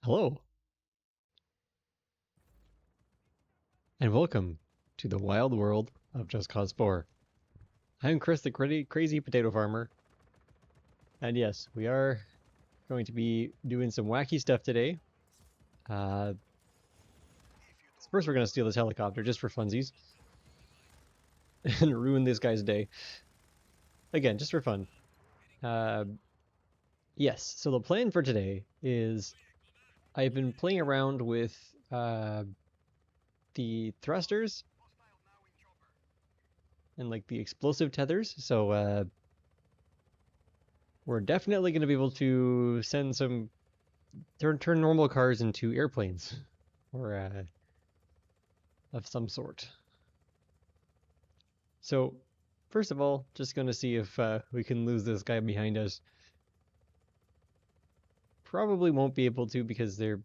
Hello, and welcome to the wild world of Just Cause 4. I'm Chris, the crazy potato farmer, and yes, we are going to be doing some wacky stuff today. First, we're going to steal this helicopter just for funsies and ruin this guy's day. Again, just for fun. Yes, so the plan for today is I've been playing around with the thrusters and like the explosive tethers, so we're definitely going to be able to send some turn normal cars into airplanes or of some sort. So first of all, just going to see if we can lose this guy behind us. Probably won't be able to because they're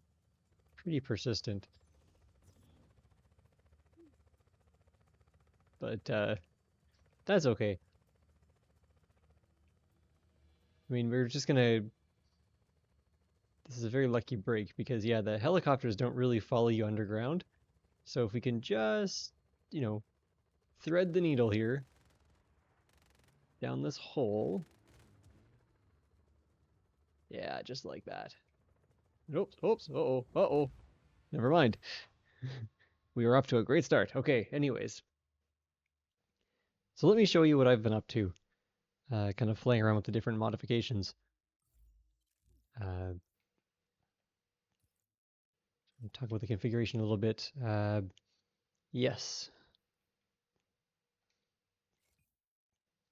pretty persistent. But that's okay. I mean, we're just gonna... This is a very lucky break because, yeah, the helicopters don't really follow you underground. So if we can just, thread the needle here down this hole. Yeah, just like that. Oops, uh-oh. Never mind. We are off to a great start. Okay, anyways. So let me show you what I've been up to. Kind of playing around with the different modifications. Talk about the configuration a little bit. Yes.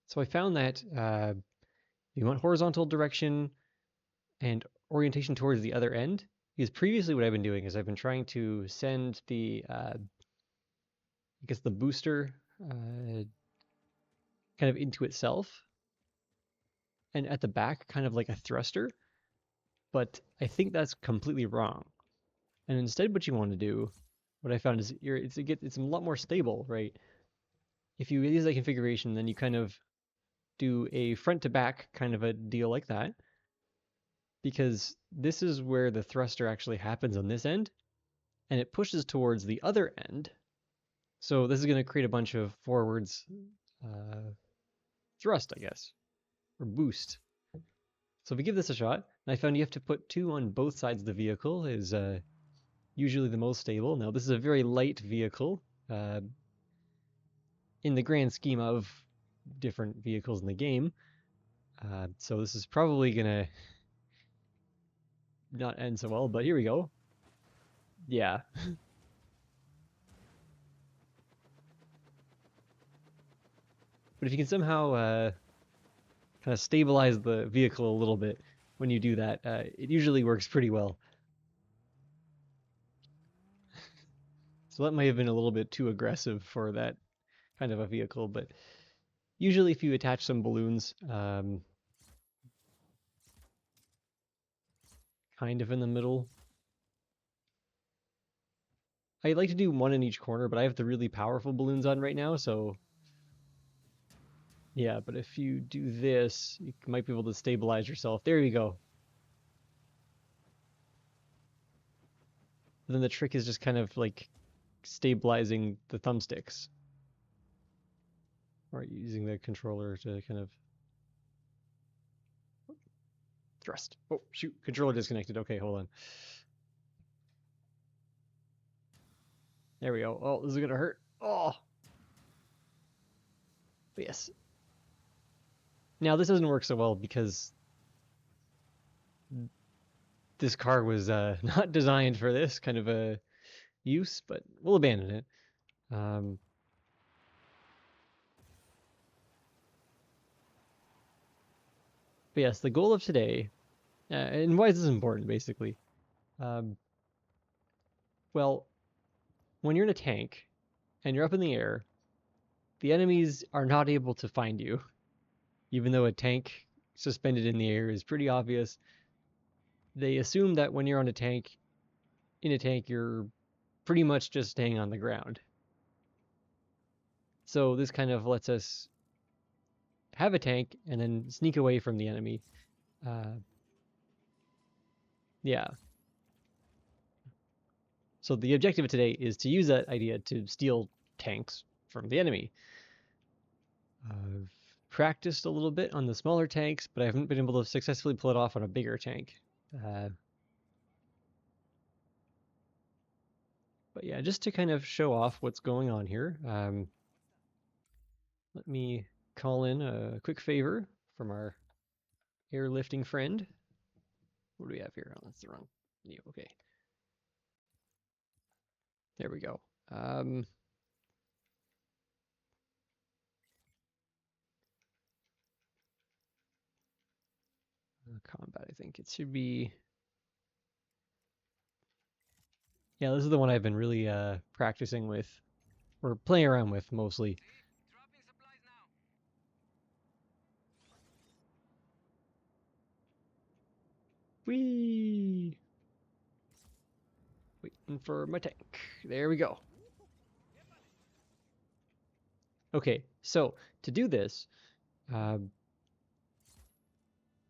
So I found that you want horizontal direction and orientation towards the other end. Because previously what I've been doing is I've been trying to send the, I guess the booster kind of into itself. And at the back, kind of like a thruster. But I think that's completely wrong. And instead what you want to do, what I found is it's a lot more stable, right? If you use that configuration, then you kind of do a front to back kind of a deal like that. Because this is where the thruster actually happens on this end, and it pushes towards the other end. So this is going to create a bunch of forwards thrust, I guess, or boost. So if we give this a shot, and I found you have to put 2 on both sides of the vehicle is usually the most stable. Now this is a very light vehicle in the grand scheme of different vehicles in the game. So this is probably going to not end so well, but here we go. Yeah. But if you can somehow kind of stabilize the vehicle a little bit when you do that, it usually works pretty well. So that may have been a little bit too aggressive for that kind of a vehicle, but usually if you attach some balloons kind of in the middle, I like to do one in each corner, but I have the really powerful balloons on right now, so yeah, but if you do this, you might be able to stabilize yourself. There you go. Then the trick is just kind of like stabilizing the thumbsticks. Or using the controller to kind of thrust. Oh, shoot, controller disconnected. Okay, hold on. There we go. Oh, this is gonna hurt. Oh! But yes. Now, this doesn't work so well because this car was not designed for this kind of a use, but we'll abandon it. But yes, the goal of today, and why is this important, basically? Well, when you're in a tank and you're up in the air, the enemies are not able to find you, even though a tank suspended in the air is pretty obvious. They assume that when you're in a tank, you're pretty much just staying on the ground. So this kind of lets us have a tank and then sneak away from the enemy. Yeah. So the objective of today is to use that idea to steal tanks from the enemy. I've practiced a little bit on the smaller tanks, but I haven't been able to successfully pull it off on a bigger tank. But yeah, just to kind of show off what's going on here, let me call in a quick favor from our airlifting friend. What do we have here? Oh, that's the wrong view. Okay. There we go. Combat, I think it should be. Yeah, this is the one I've been really practicing with, or playing around with mostly. Whee! Waiting for my tank. There we go. Okay, so to do this, I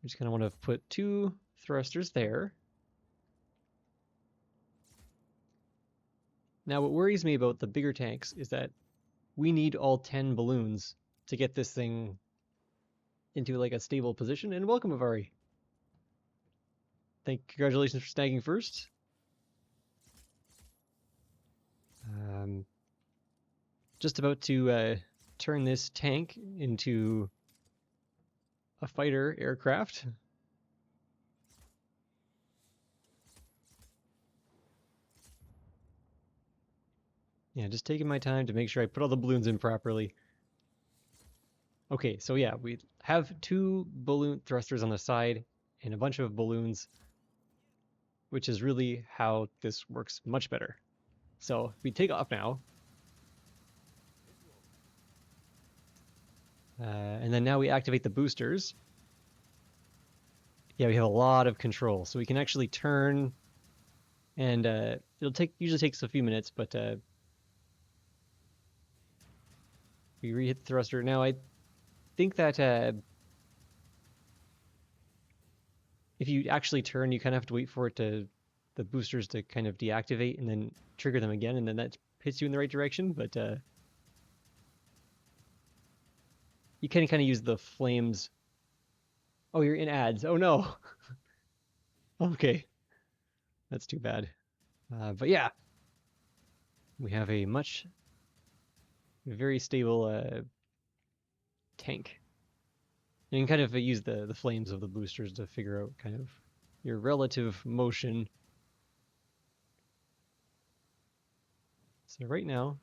just kind of want to put 2 thrusters there. Now, what worries me about the bigger tanks is that we need all 10 balloons to get this thing into like a stable position. And welcome, Avari. Congratulations for snagging first. Just about to turn this tank into a fighter aircraft. Yeah, just taking my time to make sure I put all the balloons in properly. Okay, so yeah, we have 2 balloon thrusters on the side and a bunch of balloons, which is really how this works much better. So if we take off now, and then now we activate the boosters. Yeah, we have a lot of control, so we can actually turn, and usually takes a few minutes, but we re-hit the thruster. Now I think that if you actually turn, you kind of have to wait for the boosters to kind of deactivate and then trigger them again, and then that hits you in the right direction. But you can kind of use the flames. Oh, you're in ads. Oh no. Okay, that's too bad. But yeah, we have a very stable tank. And you can kind of use the flames of the boosters to figure out kind of your relative motion. So right now,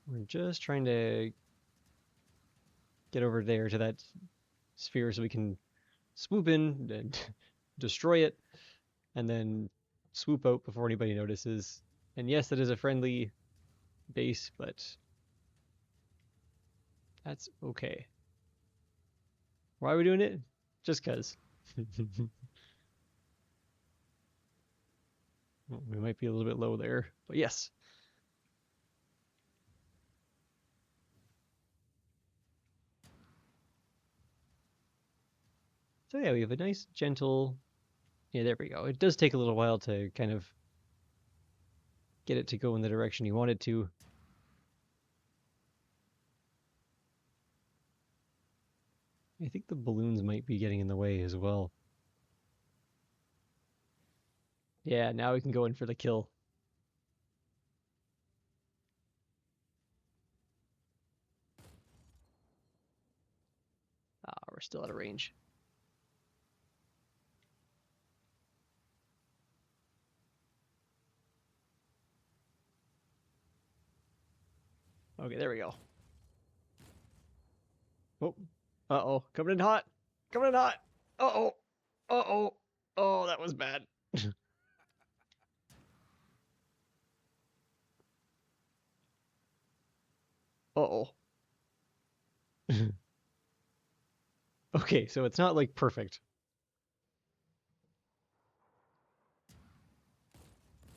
we're just trying to get over there to that sphere so we can swoop in and destroy it, and then swoop out before anybody notices. And yes, that is a friendly base, but that's okay. Why are we doing it? Just because. We might be a little bit low there, but yes. So yeah, we have a nice gentle, yeah, there we go. It does take a little while to kind of get it to go in the direction you want it to. I think the balloons might be getting in the way as well. Yeah, now we can go in for the kill. Ah, we're still out of range. Okay, there we go. Oh, uh-oh, coming in hot. Coming in hot. Uh-oh. Uh-oh. Oh, that was bad. Uh-oh. Okay, so it's not like perfect.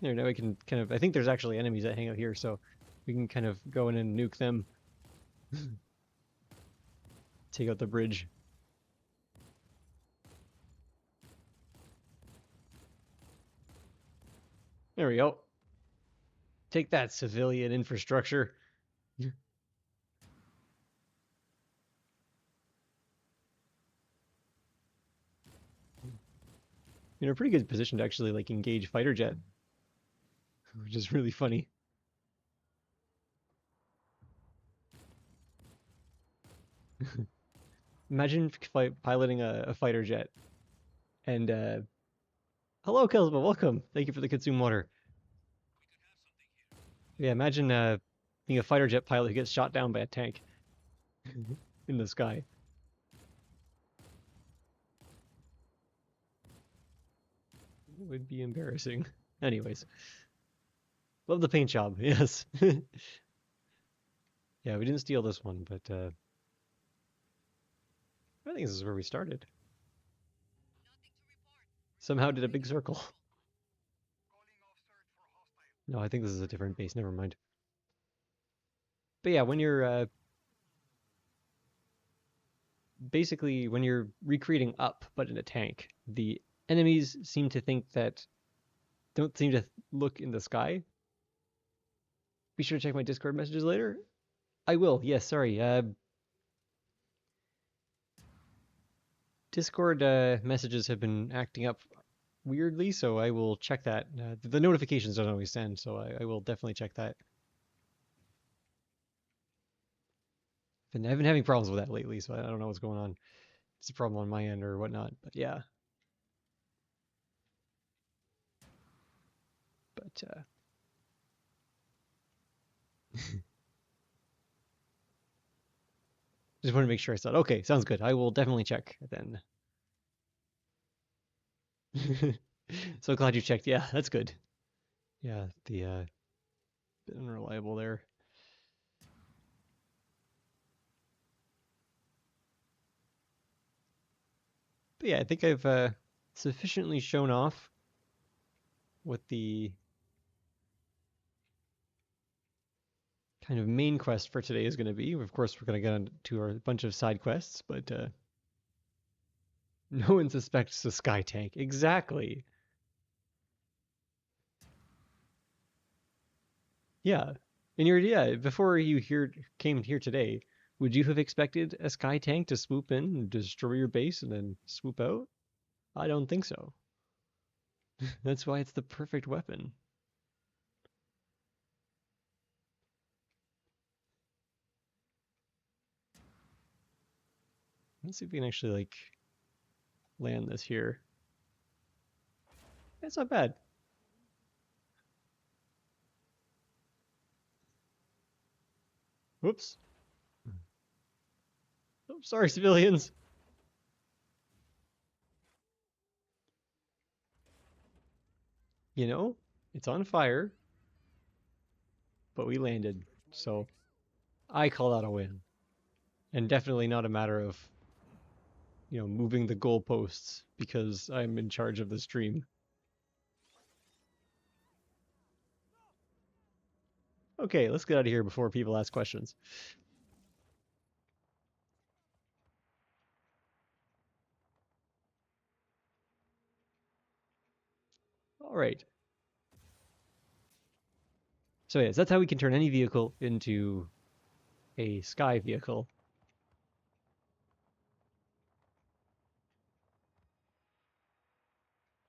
There, now we can kind of, I think there's actually enemies that hang out here, so we can kind of go in and nuke them. Take out the bridge. There we go. Take that, civilian infrastructure. You're in a pretty good position to actually like engage fighter jet, which is really funny. Imagine piloting a fighter jet and hello, Kelsma, welcome. Thank you for the consume water. Yeah, imagine being a fighter jet pilot who gets shot down by a tank in the sky. It would be embarrassing. Anyways, love the paint job. Yes. Yeah, we didn't steal this one, but I think this is where we started. Somehow did a big circle. No, I think this is a different base. Never mind. But yeah, when you're basically when you're recreating up, but in a tank, the enemies seem to think that don't seem to look in the sky. Be sure to check my Discord messages later. I will. Yes, sorry. Discord messages have been acting up weirdly, so I will check that. The notifications don't always send, so I will definitely check that. And I've been having problems with that lately, so I don't know what's going on. It's a problem on my end or whatnot, but yeah. But just want to make sure I saw it. Okay, sounds good. I will definitely check then. So glad you checked. Yeah, that's good. Yeah, the bit unreliable there. But yeah, I think I've sufficiently shown off what the kind of main quest for today is going to be. Of course, we're going to get into our bunch of side quests, but no one suspects the sky tank. Exactly. Yeah. And yeah, before you came here today, would you have expected a sky tank to swoop in and destroy your base and then swoop out? I don't think so. That's why it's the perfect weapon. Let's see if we can actually like land this here. That's not bad. Whoops. Oh, sorry, civilians. You know, it's on fire, but we landed. So I call that a win. And definitely not a matter of, moving the goalposts because I'm in charge of the stream. Okay, let's get out of here before people ask questions. All right. So yes, that's how we can turn any vehicle into a sky vehicle.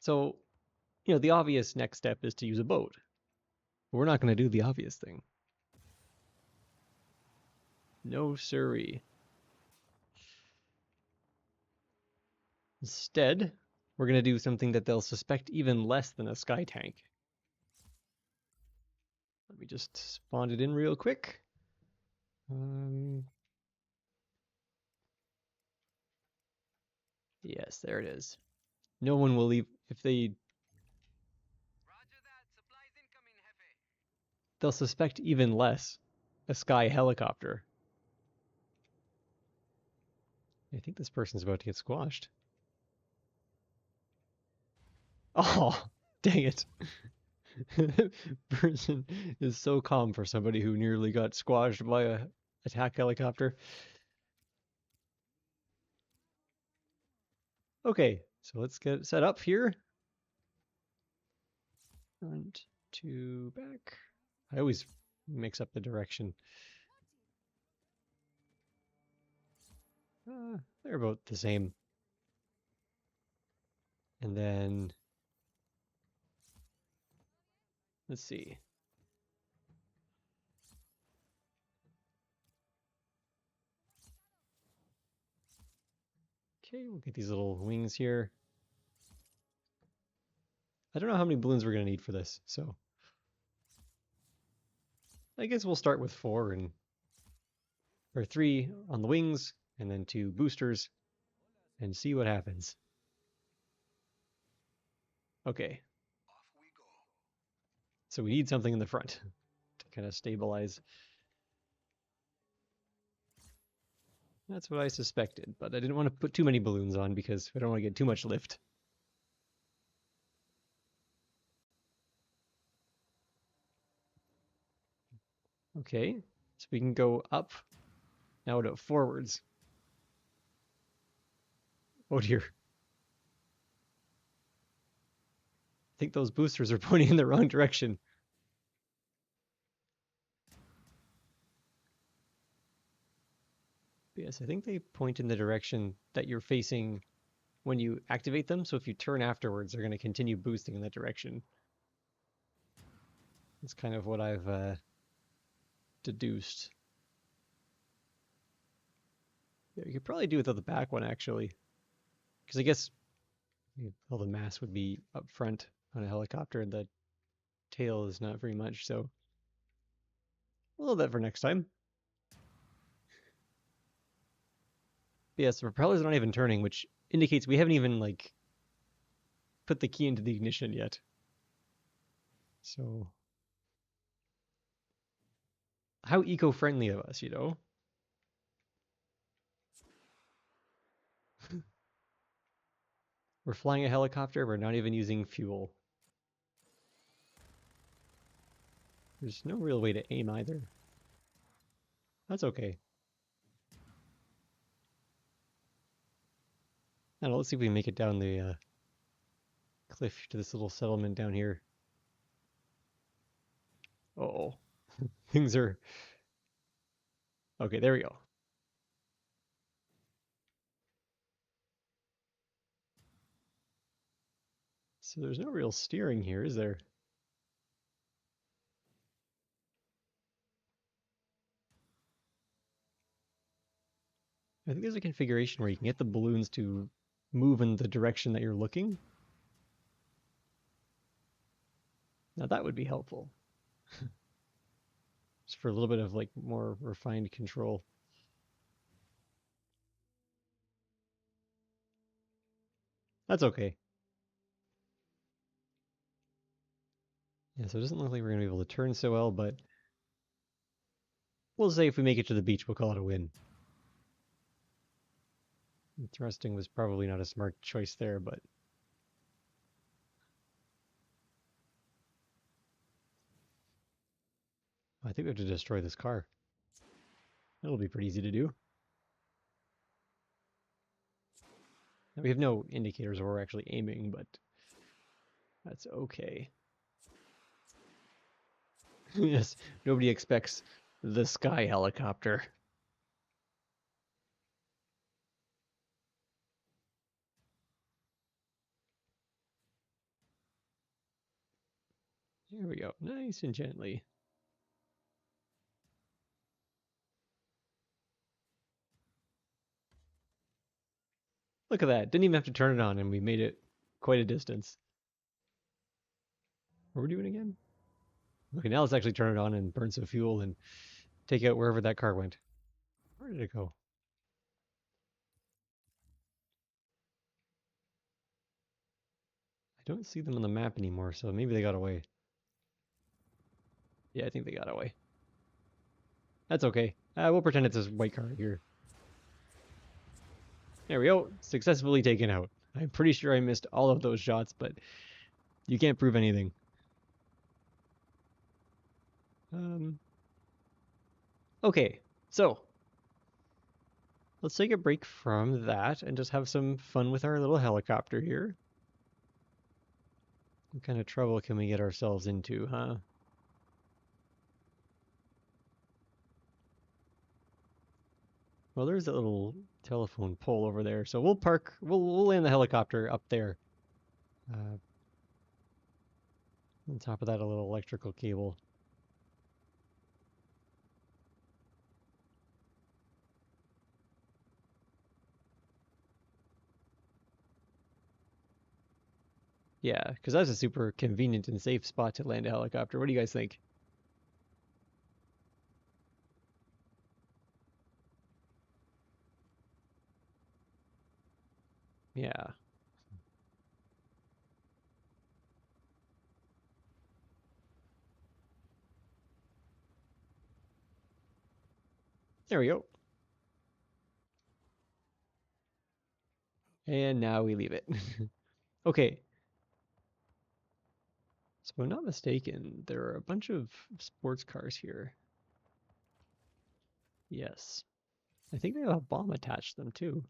So, the obvious next step is to use a boat. But we're not going to do the obvious thing. No siree. Instead, we're going to do something that they'll suspect even less than a sky tank. Let me just spawn it in real quick. Yes, there it is. No one will leave if they. Roger that. Supplies incoming, Jefe. They'll suspect even less a sky helicopter. I think this person's about to get squashed. Oh, dang it. Person is so calm for somebody who nearly got squashed by a attack helicopter. Okay, so let's get it set up here. Front to back. I always mix up the direction. They're about the same. And then, let's see. Okay, we'll get these little wings here. I don't know how many balloons we're going to need for this, so I guess we'll start with 4 and or 3 on the wings and then 2 boosters and see what happens. Okay. So we need something in the front to kind of stabilize. That's what I suspected, but I didn't want to put too many balloons on because I don't want to get too much lift. Okay, so we can go up. Now to forwards. Oh dear. I think those boosters are pointing in the wrong direction. Yes, I think they point in the direction that you're facing when you activate them. So if you turn afterwards, they're going to continue boosting in that direction. That's kind of what I've deduced. Yeah, you could probably do without the back one actually, because I guess all the mass would be up front on a helicopter, and the tail is not very much. So we'll leave that for next time. But yes, the propeller's not even turning, which indicates we haven't even like put the key into the ignition yet. So how eco-friendly of us, you know? We're flying a helicopter, we're not even using fuel. There's no real way to aim either. That's okay. Now let's see if we can make it down the cliff to this little settlement down here. Uh-oh. Things are... Okay, there we go. So there's no real steering here, is there? I think there's a configuration where you can get the balloons to move in the direction that you're looking. Now that would be helpful. Just for a little bit of like more refined control. That's okay. Yeah, so it doesn't look like we're going to be able to turn so well, but we'll say if we make it to the beach, we'll call it a win. And thrusting was probably not a smart choice there, but... I think we have to destroy this car. That'll be pretty easy to do. Now, we have no indicators where we're actually aiming, but that's okay. Yes, nobody expects the sky helicopter. Here we go, nice and gently. Look at that, didn't even have to turn it on and we made it quite a distance. What are we doing again? Okay, now let's actually turn it on and burn some fuel and take out wherever that car went. Where did it go? I don't see them on the map anymore, so maybe they got away. Yeah, I think they got away. That's okay. We'll pretend it's this white car here. There we go. Successfully taken out. I'm pretty sure I missed all of those shots, but you can't prove anything. Okay, so let's take a break from that and just have some fun with our little helicopter here. What kind of trouble can we get ourselves into, huh? Well, there's that little telephone pole over there, so we'll park. We'll land the helicopter up there. Uh, on top of that, a little electrical cable. Yeah, because that's a super convenient and safe spot to land a helicopter. What do you guys think? Yeah. There we go. And now we leave it. Okay. So if I'm not mistaken, there are a bunch of sports cars here. Yes. I think they have a bomb attached to them too.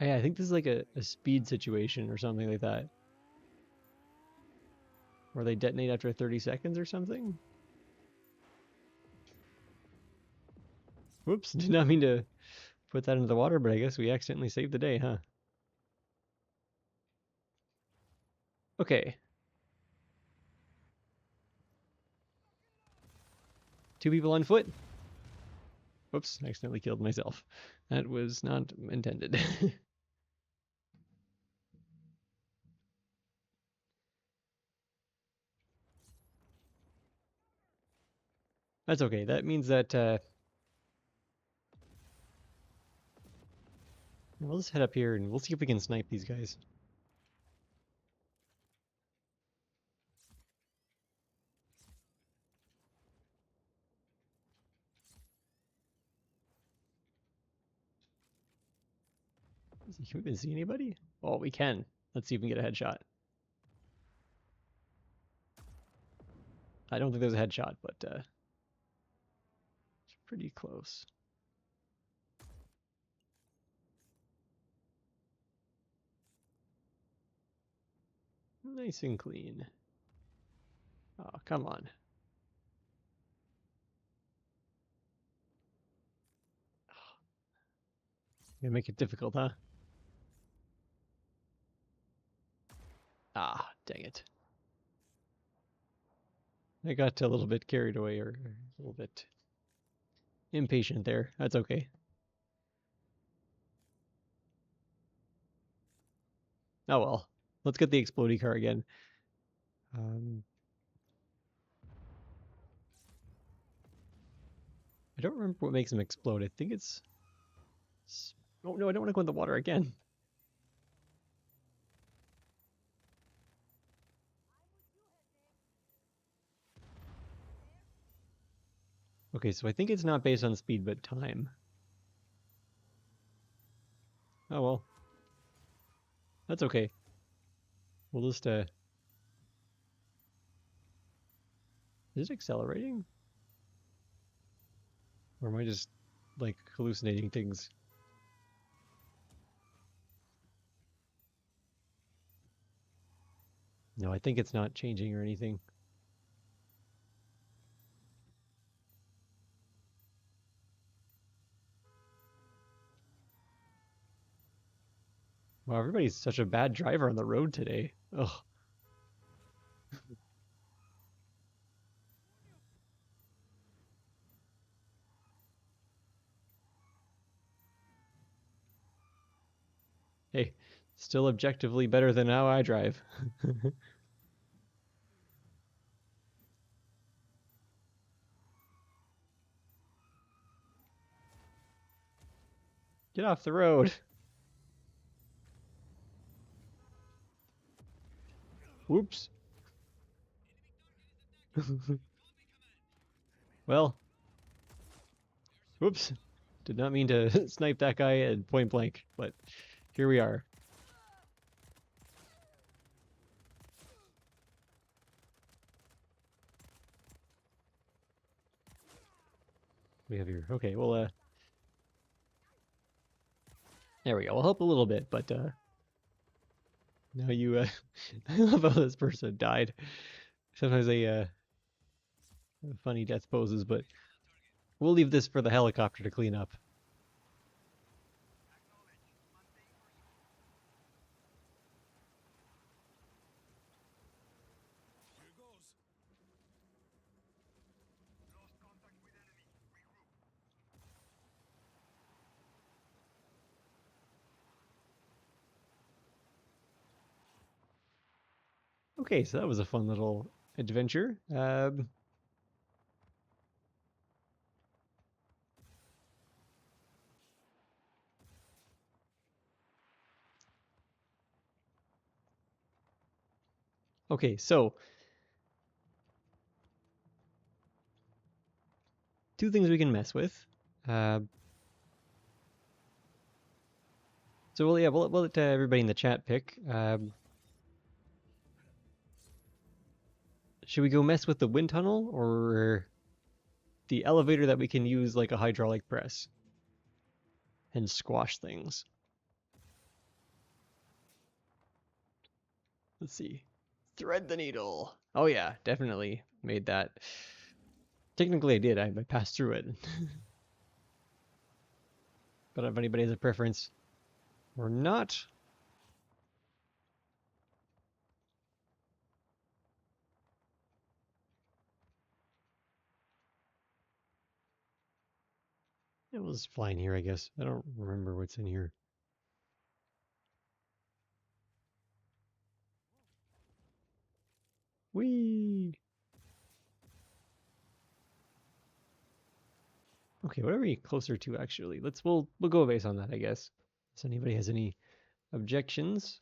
Yeah, I think this is like a speed situation or something like that. Where they detonate after 30 seconds or something. Whoops, did not mean to put that into the water, but I guess we accidentally saved the day, huh? Okay. Two people on foot. Whoops, I accidentally killed myself. That was not intended. That's okay. That means that we'll just head up here and we'll see if we can snipe these guys. Can we even see anybody? Oh, we can. Let's see if we can get a headshot. I don't think there's a headshot, but it's pretty close. Nice and clean. Oh, come on. Gonna make it difficult, huh? Ah, dang it. I got a little bit carried away or a little bit impatient there. That's okay. Oh well. Let's get the explodey car again. Um, I don't remember what makes them explode. I think it's... Oh no, I don't want to go in the water again. Okay, so I think it's not based on speed, but time. Oh well. That's okay. We'll just, is it accelerating? Or am I just, like, hallucinating things? No, I think it's not changing or anything. Wow, everybody's such a bad driver on the road today. Ugh. Hey, still objectively better than how I drive. Get off the road. Whoops. Well, whoops. Did not mean to snipe that guy at point blank, but here we are. We have here. Okay, well, there we go. I'll help a little bit, but now you, I love how this person died. Sometimes they funny death poses, but we'll leave this for the helicopter to clean up. Okay, so that was a fun little adventure. Okay, so two things we can mess with. Uh, so we'll let everybody in the chat pick. Should we go mess with the wind tunnel or the elevator that we can use like a hydraulic press and squash things? Let's see. Thread the needle. Oh yeah, definitely made that. Technically I did. I passed through it. But if anybody has a preference or not, it was flying here, I guess. I don't remember what's in here. Whee! Okay, what are we closer to actually? We'll go based on that, I guess. If anybody has any objections.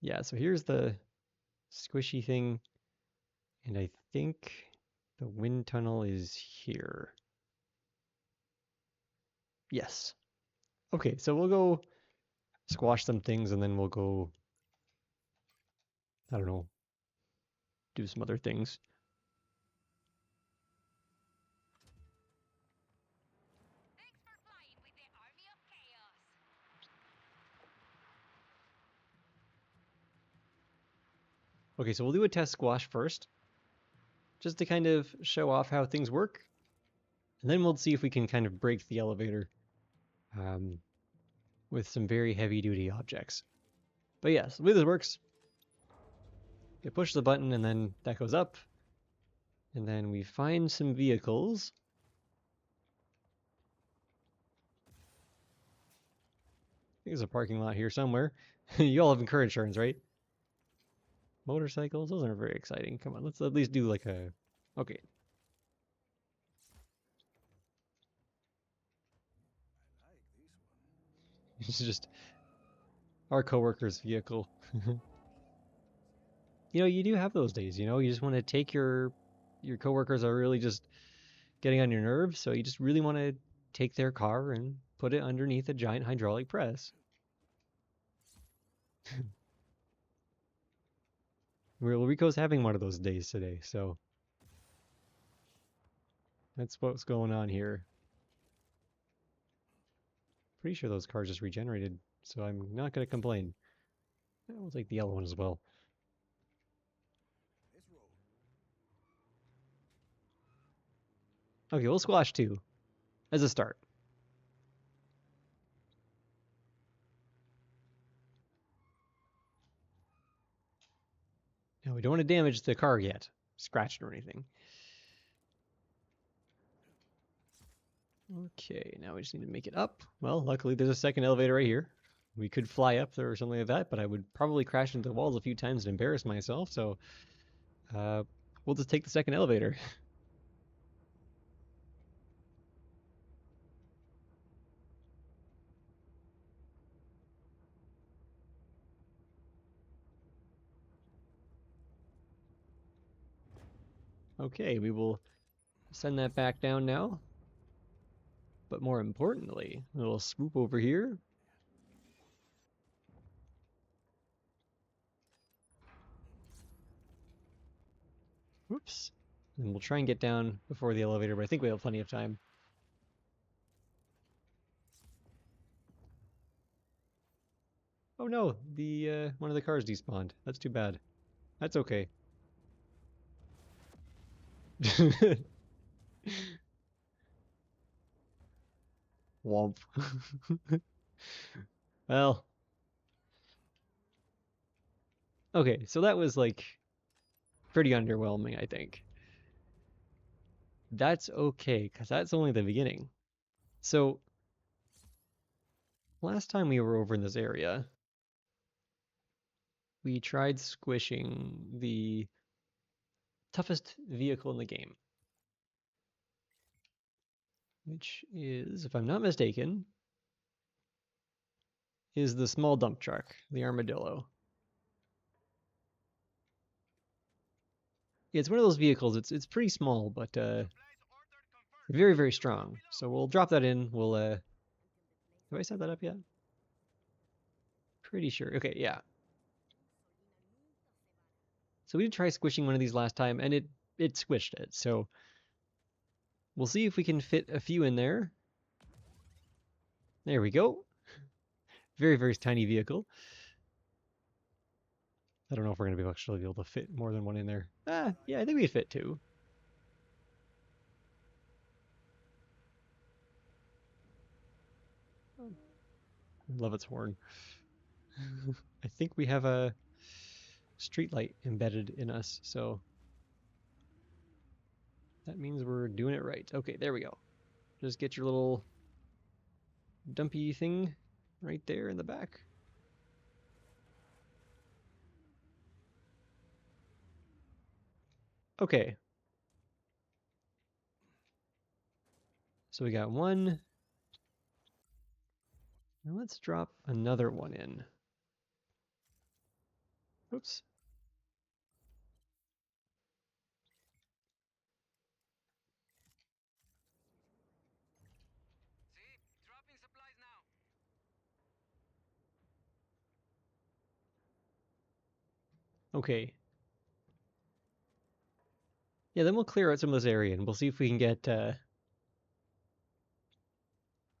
Yeah, so here's the squishy thing, and I think the wind tunnel is here. Yes. Okay, so we'll go squash some things and then we'll go, I don't know, do some other things. Okay, so we'll do a test squash first, just to kind of show off how things work, and then we'll see if we can kind of break the elevator um, with some very heavy-duty objects. But yes, the way this works, you push the button and then that goes up, and then we find some vehicles. I think there's a parking lot here somewhere. You all have car insurance, right? Motorcycles, those aren't very exciting. Come on, let's at least do like a... Okay. It's just our coworker's vehicle. You do have those days, you just want to take your coworkers are really just getting on your nerves, so you just really want to take their car and put it underneath a giant hydraulic press. Rico's having one of those days today, so that's what's going on here. Pretty sure those cars just regenerated, so I'm not going to complain. We'll take the yellow one as well. Okay, we'll squash two as a start. Now, we don't want to damage the car yet, scratch it or anything. Okay, now we just need to make it up. Well, luckily there's a second elevator right here. We could fly up there or something like that, but I would probably crash into the walls a few times and embarrass myself, so we'll just take the second elevator. Okay, we will send that back down now. But more importantly, we'll swoop over here. Whoops. And we'll try and get down before the elevator, but I think we have plenty of time. Oh no, the one of the cars despawned. That's too bad. That's okay. Womp. Well, okay, so that was like pretty underwhelming, I think. That's okay, because that's only the beginning. So, last time we were over in this area, we tried squishing the toughest vehicle in the game, which is, if I'm not mistaken, is the small dump truck, the armadillo. Yeah, it's one of those vehicles. It's pretty small, but very very strong. So we'll drop that in. We'll have I set that up yet? Pretty sure. Okay, yeah. So we did try squishing one of these last time, and it squished it. So we'll see if we can fit a few in there. There we go. Very very tiny vehicle. I don't know if we're gonna actually be able to fit more than one in there. Yeah, I think we could fit two. Love its horn. I think we have a street light embedded in us, so that means we're doing it right. Okay, there we go. Just get your little dumpy thing right there in the back. Okay. So we got one. Now let's drop another one in. Oops. Okay. Yeah, then we'll clear out some of this area and we'll see if we can get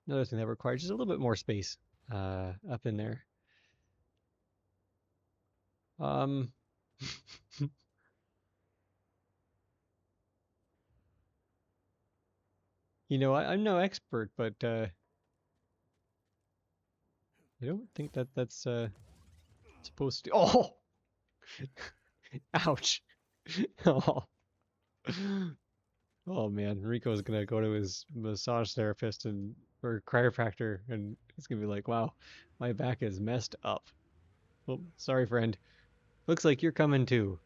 another thing that requires just a little bit more space up in there. Um, I'm no expert, but I don't think that's supposed to. Oh, ouch! Oh, oh man, Rico's gonna go to his massage therapist and or chiropractor, and he's gonna be like, "Wow, my back is messed up." Oh, sorry, friend. Looks like you're coming too.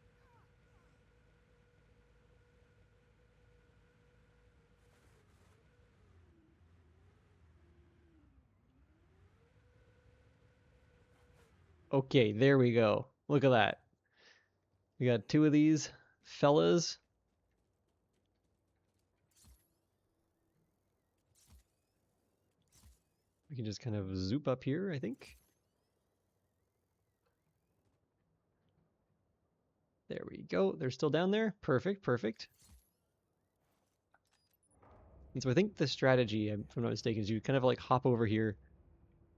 Okay, there we go. Look at that. We got two of these fellas. We can just kind of zoop up here, I think. There we go. They're still down there. Perfect, perfect. And so I think the strategy, if I'm not mistaken, is you kind of like hop over here,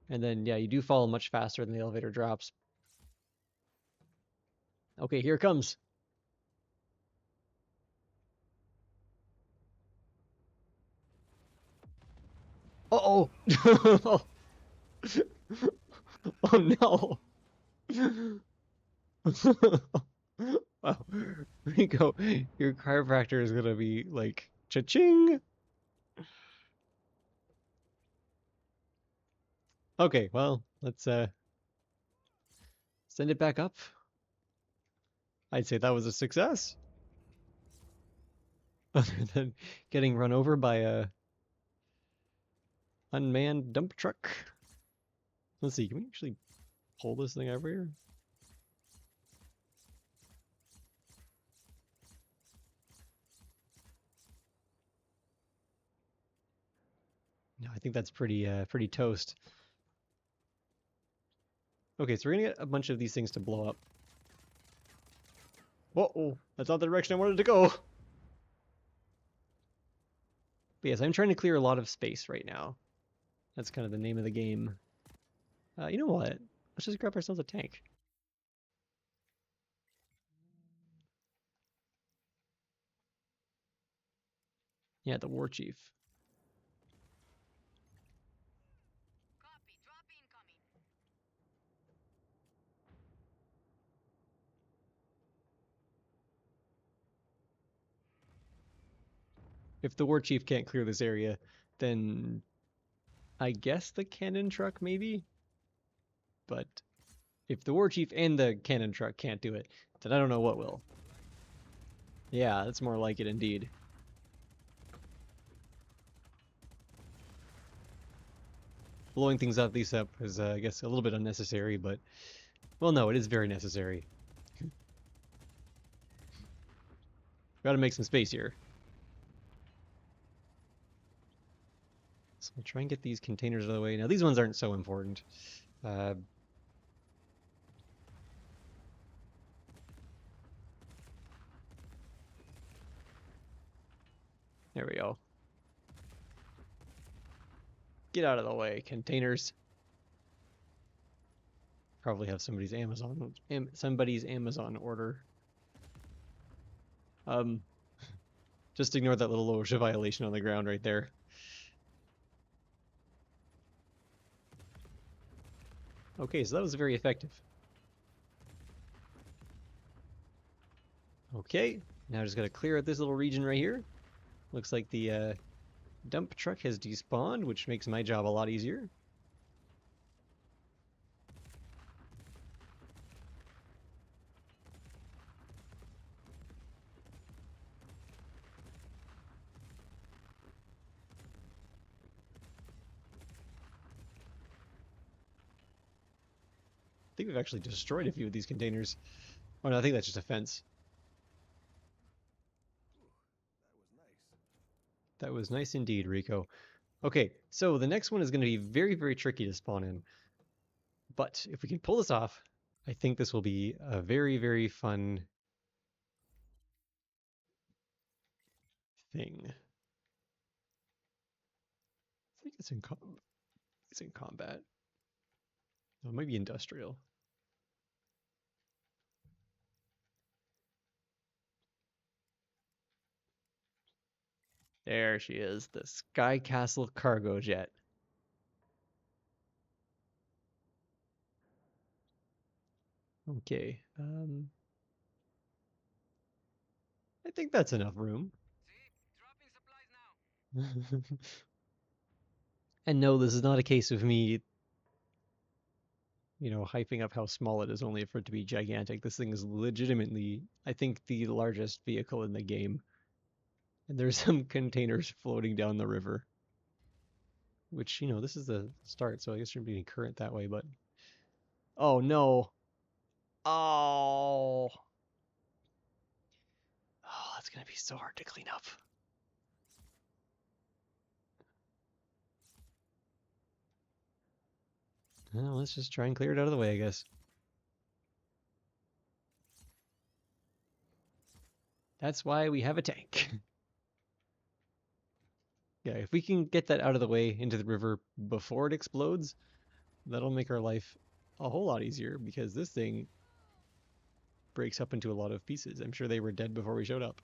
and then yeah, you do fall much faster than the elevator drops. Okay, here it comes. Uh-oh. Oh no. Wow. Rico, your chiropractor is gonna be like cha-ching. Okay, well, let's send it back up. I'd say that was a success. Other than getting run over by a unmanned dump truck. Let's see, can we actually pull this thing over here? No, I think that's pretty toast. Okay, so we're gonna get a bunch of these things to blow up. Whoa, that's not the direction I wanted to go. But yes, I'm trying to clear a lot of space right now. That's kind of the name of the game. You know what? Let's just grab ourselves a tank. Yeah, the war chief. If the war chief can't clear this area, then I guess the cannon truck maybe? But if the war chief and the cannon truck can't do it, then I don't know what will. Yeah, that's more like it indeed. Blowing things up these up is, I guess, a little bit unnecessary, but well, no, it is very necessary. Got to make some space here. So we'll try and get these containers out of the way. Now, these ones aren't so important. Uh, there we go. Get out of the way, containers. Probably have somebody's Amazon order. Just ignore that little OSHA violation on the ground right there. Okay, so that was very effective. Okay, now just gotta clear out this little region right here. Looks like the dump truck has despawned, which makes my job a lot easier. I think we've actually destroyed a few of these containers. Oh no, I think that's just a fence. That was nice indeed, Rico. Okay, so the next one is going to be very, very tricky to spawn in. But if we can pull this off, I think this will be a very, very fun thing. I think it's in combat. Oh, it might be industrial. There she is, the Sky Castle cargo jet. Okay, I think that's enough room. And no, this is not a case of me, hyping up how small it is only for it to be gigantic. This thing is legitimately, I think, the largest vehicle in the game. And there's some containers floating down the river. Which, this is the start, so I guess there shouldn't be any current that way, but... Oh, no. Oh. Oh, that's gonna be so hard to clean up. Well, let's just try and clear it out of the way, I guess. That's why we have a tank. Yeah, if we can get that out of the way into the river before it explodes, that'll make our life a whole lot easier, because this thing breaks up into a lot of pieces. I'm sure they were dead before we showed up.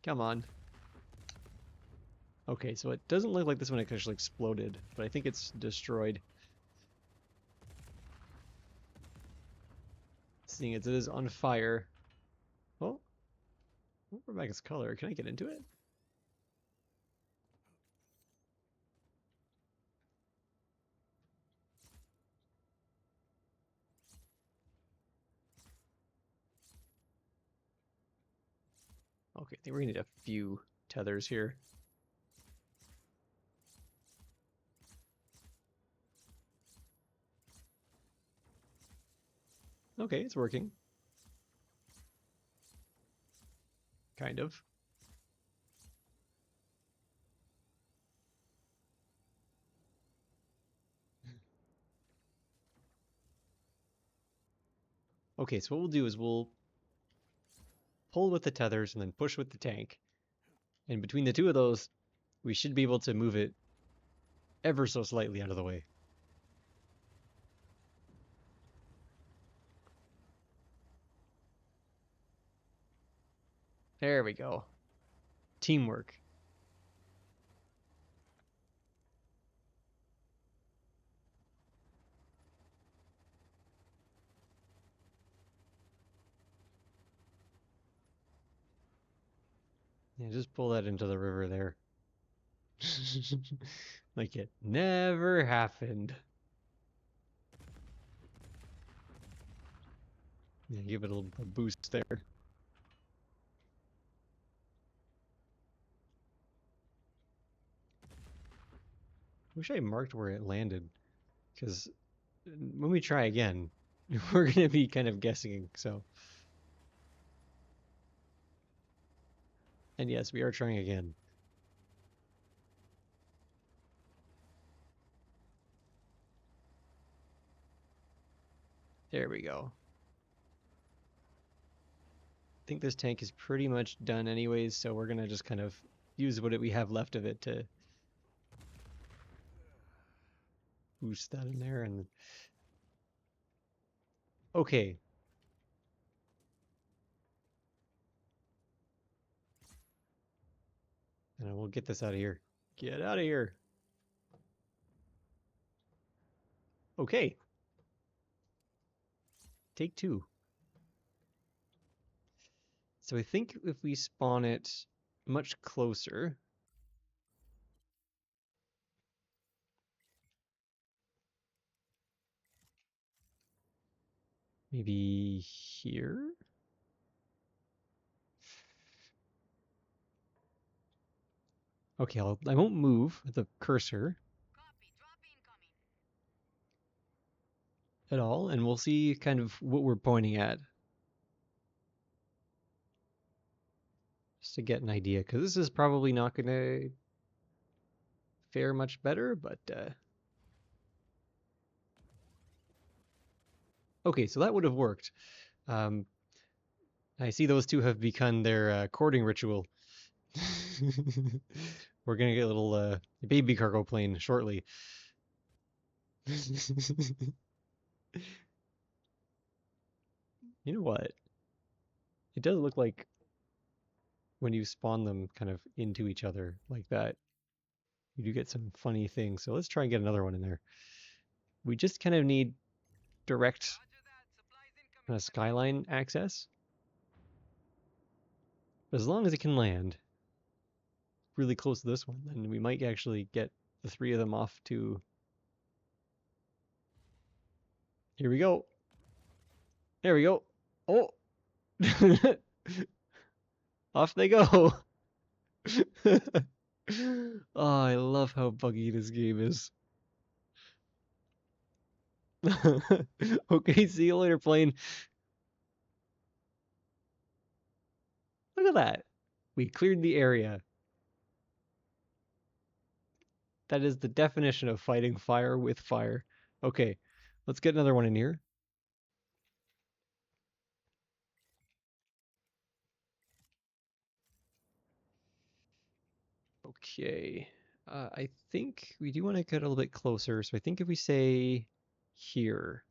Come on. Okay, so it doesn't look like this one actually exploded, but I think it's destroyed. Seeing as it is on fire. Oh, Rebecca's color. Can I get into it? Okay, I think we're gonna need a few tethers here. Okay, it's working. Kind of. Okay, so what we'll do is we'll pull with the tethers and then push with the tank. And between the two of those, we should be able to move it ever so slightly out of the way. There we go. Teamwork. Yeah, just pull that into the river there. Like it never happened. Yeah, give it a little boost there. Wish I marked where it landed, because when we try again, we're gonna be kind of guessing. So, and yes, we are trying again. There we go. I think this tank is pretty much done anyways, so we're gonna just kind of use what we have left of it to boost that in there. And okay, and we'll get this out of here. Get out of here. Okay, take two. So I think if we spawn it much closer, maybe here? Okay, I won't move the cursor at all, and we'll see kind of what we're pointing at. Just to get an idea, because this is probably not going to fare much better, but okay, so that would have worked. Um, I see those two have begun their courting ritual. We're gonna get a little baby cargo plane shortly. You know what? It does look like when you spawn them kind of into each other like that, you do get some funny things. So let's try and get another one in there. We just kind of need direct skyline access. But as long as it can land really close to this one, then we might actually get the three of them off to... Here we go. There we go. Oh! Off they go. Oh, I love how buggy this game is. Okay, see you later, plane. Look at that. We cleared the area. That is the definition of fighting fire with fire. Okay, let's get another one in here. Okay. I think we do want to get a little bit closer, so I think if we say here.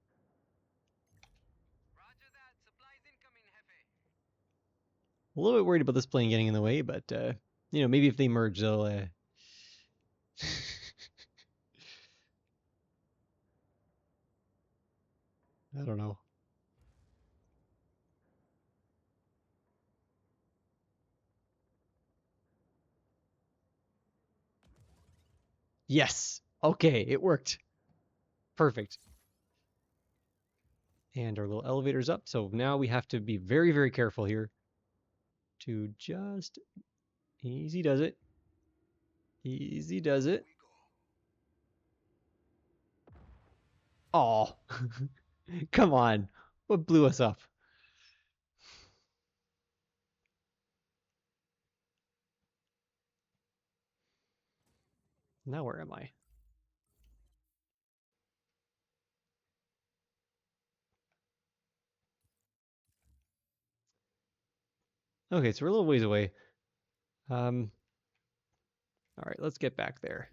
A little bit worried about this plane getting in the way, but you know, maybe if they merge, they'll I don't know. Yes. Okay, it worked. Perfect. And our little elevator's up, so now we have to be very, very careful here to just easy does it. Easy does it. Oh, come on. What blew us up? Now where am I? Okay, so we're a little ways away. All right, let's get back there.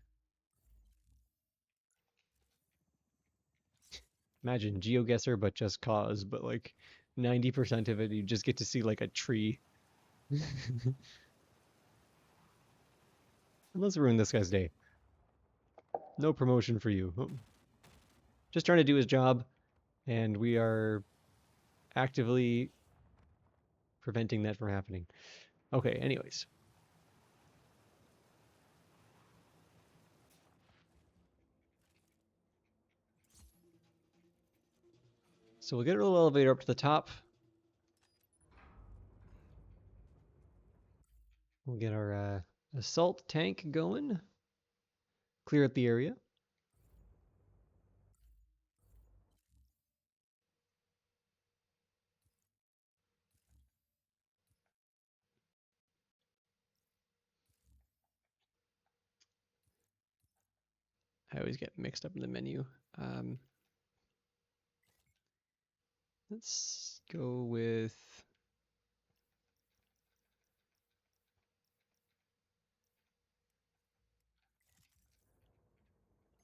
Imagine GeoGuessr, but just cause, but like 90% of it, you just get to see like a tree. And let's ruin this guy's day. No promotion for you. Oh, just trying to do his job, and we are actively preventing that from happening. Okay, anyways. So we'll get a little elevator up to the top. We'll get our assault tank going. Clear up the area. I always get mixed up in the menu. Let's go with...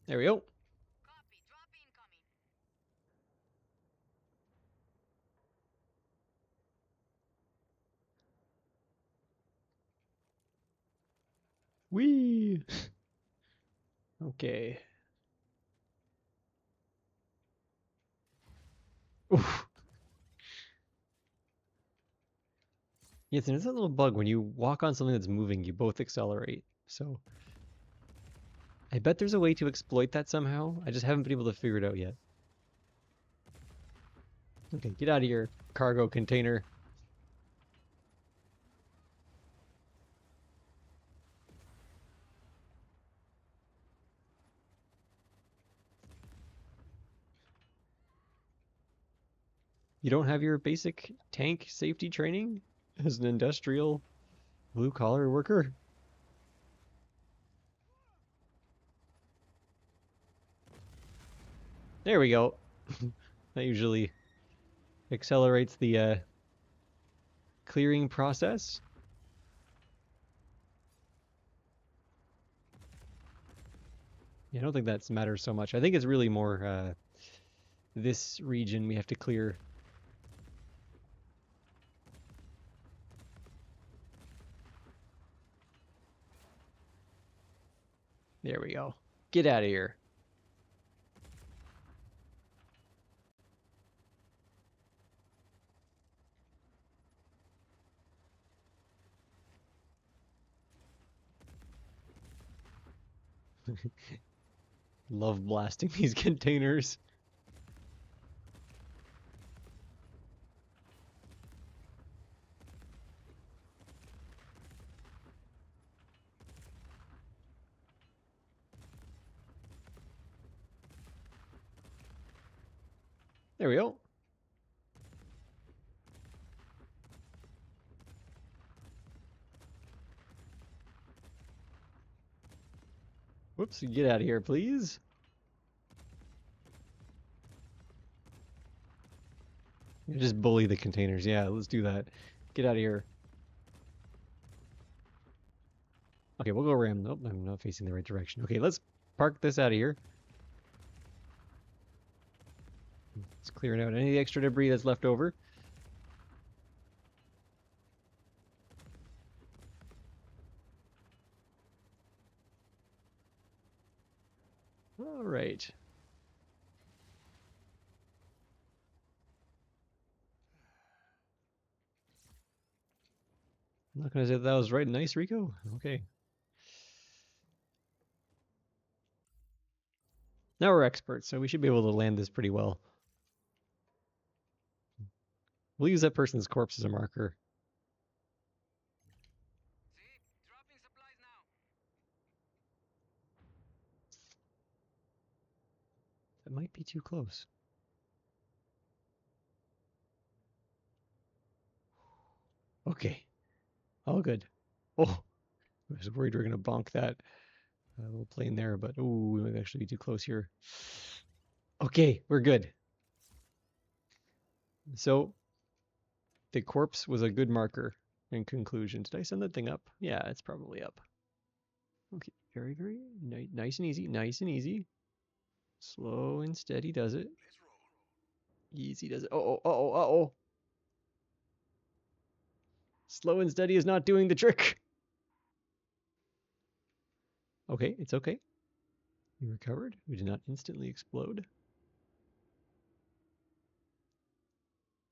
There we go. Whee! Okay. Oof. Yes, and it's a little bug. When you walk on something that's moving, you both accelerate. So I bet there's a way to exploit that somehow. I just haven't been able to figure it out yet. Okay, get out of your cargo container. You don't have your basic tank safety training as an industrial blue-collar worker? There we go. That usually accelerates the clearing process. Yeah, I don't think that matters so much. I think it's really more this region we have to clear. There we go. Get out of here. Love blasting these containers. There we go. Whoops, get out of here, please. Just bully the containers. Yeah, let's do that. Get out of here. Okay, we'll go around. Nope, I'm not facing the right direction. Okay, let's park this out of here. Let's clear out any of the extra debris that's left over. All right. I'm not going to say that was right. Nice, Rico. Okay. Now we're experts, so we should be able to land this pretty well. We'll use that person's corpse as a marker. That might be too close. Okay. All good. Oh, I was worried we were going to bonk that little plane there, but oh, we might actually be too close here. Okay, we're good. So the corpse was a good marker in conclusion. Did I send that thing up? Yeah, it's probably up. Okay, very, very nice and easy. Nice and easy. Slow and steady does it. Easy does it. Uh-oh, uh-oh, uh-oh. Slow and steady is not doing the trick. Okay, it's okay. We recovered. We did not instantly explode.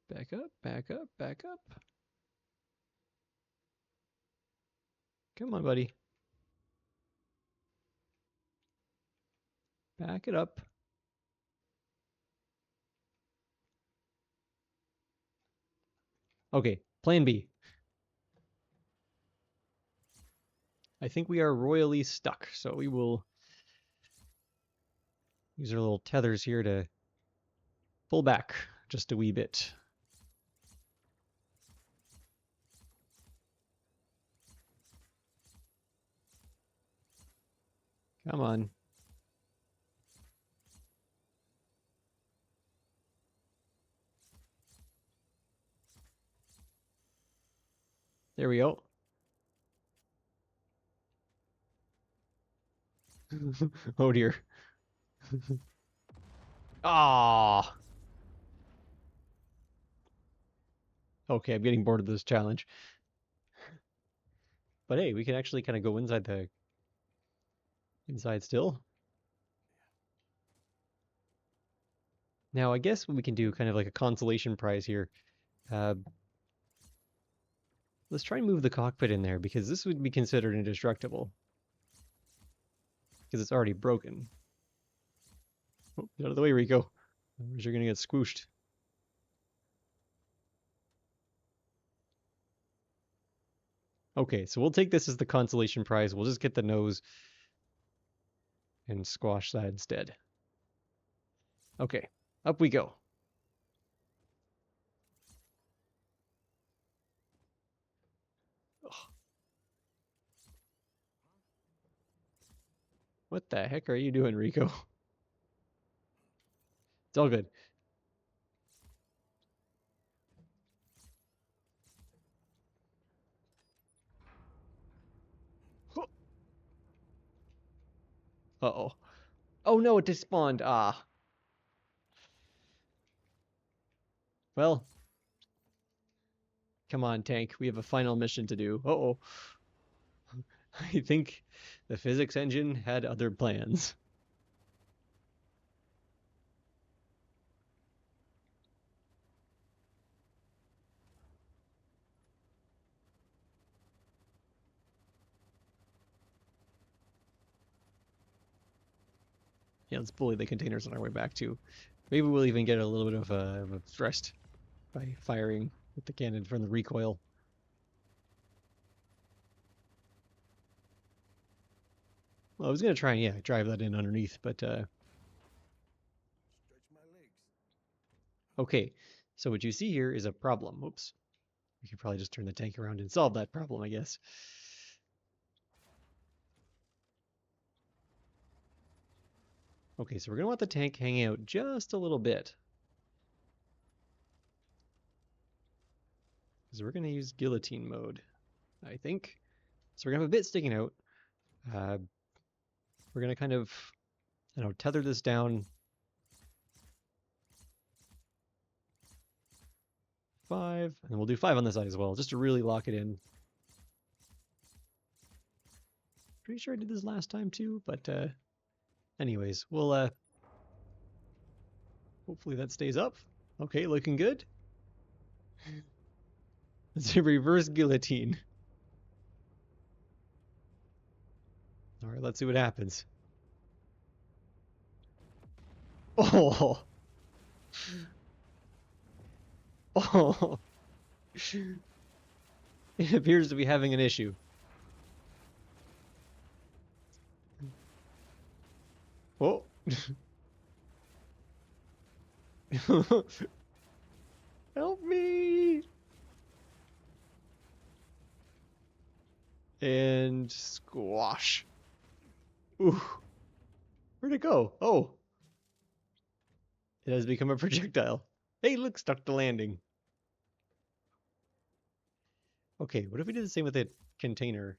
Back up, back up, back up. Come on, buddy. Back it up. Okay, plan B. I think we are royally stuck, so we will use our little tethers here to pull back just a wee bit. Come on. There we go. Oh dear. Ah. Okay, I'm getting bored of this challenge. But hey, we can actually kind of go inside still. Now, I guess we can do kind of like a consolation prize here. Uh, let's try and move the cockpit in there because this would be considered indestructible because it's already broken. Oh, get out of the way, Rico. Otherwise you're gonna get squooshed. Okay, so we'll take this as the consolation prize. We'll just get the nose and squash that instead. Okay, up we go. Ugh. What the heck are you doing, Rico? It's all good. Uh-oh. Oh no, it despawned. Ah. Well, come on, tank. We have a final mission to do. Uh-oh. I think the physics engine had other plans. Yeah, let's bully the containers on our way back too. Maybe we'll even get a little bit of a thrust by firing with the cannon from the recoil. Well, I was gonna try and yeah, drive that in underneath, but okay. So what you see here is a problem. Oops. We could probably just turn the tank around and solve that problem, I guess. Okay, so we're gonna want the tank hanging out just a little bit. Because we're gonna use guillotine mode, I think. So we're gonna have a bit sticking out. Uh, we're gonna kind of, tether this down 5, and then we'll do 5 on this side as well, just to really lock it in. Pretty sure I did this last time too, but anyways, we'll hopefully that stays up. Okay, looking good. It's a reverse guillotine. All right, let's see what happens. Oh, oh, it appears to be having an issue. Oh. Help me! And squash. Ooh. Where'd it go? Oh. It has become a projectile. Hey, look, stuck to landing. Okay, what if we did the same with a container?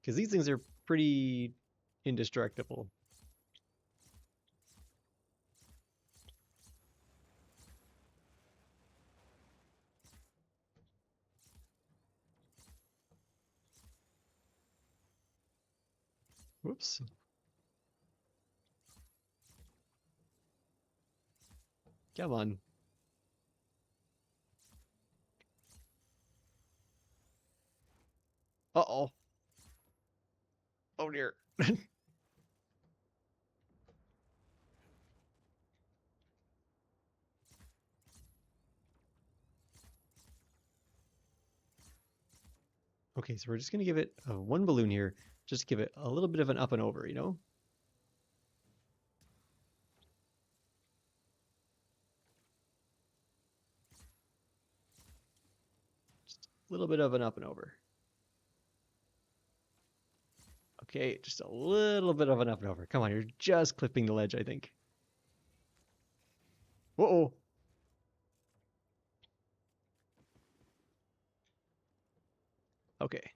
Because these things are pretty indestructible. Whoops. Come on. Uh-oh. Oh dear. Okay, so we're just gonna give it one balloon here, just to give it a little bit of an up and over, you know? Just a little bit of an up and over. Okay, just a little bit of an up and over. Come on, you're just clipping the ledge, I think. Whoa. Okay.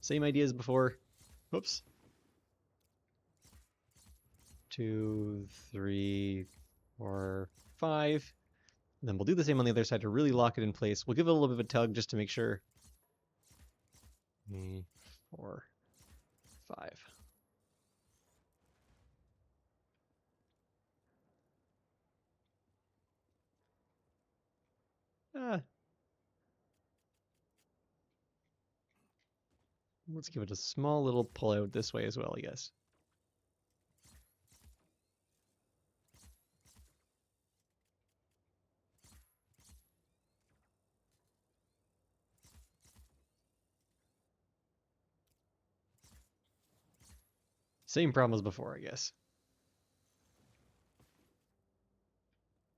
Same idea as before. Whoops. 2, 3, 4, 5. And then we'll do the same on the other side to really lock it in place. We'll give it a little bit of a tug just to make sure. 3, 4, 5. Ah, let's give it a small little pull out this way as well, I guess. Same problem as before, I guess.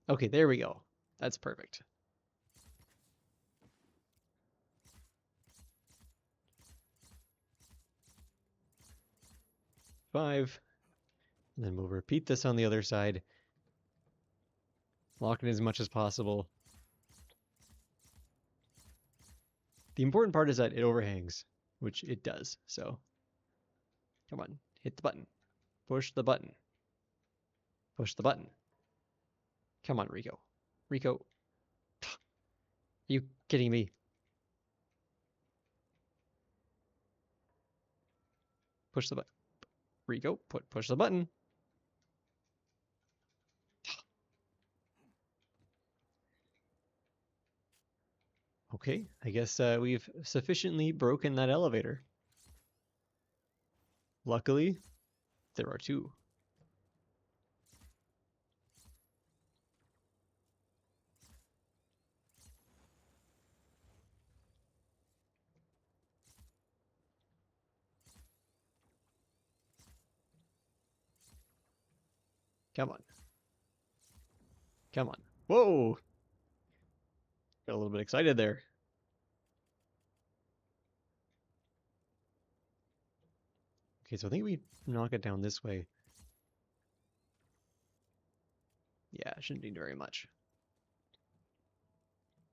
Okay, there we go. That's perfect. Five. And then we'll repeat this on the other side. Lock it as much as possible. The important part is that it overhangs, which it does. So, come on, hit the button. Push the button. Push the button. Come on, Rico. Rico. Are you kidding me? Push the button. Rico, push the button. Okay, I guess we've sufficiently broken that elevator. Luckily, there are two. Come on. Come on. Whoa! Got a little bit excited there. Okay, so I think we knock it down this way. Yeah, it shouldn't need very much.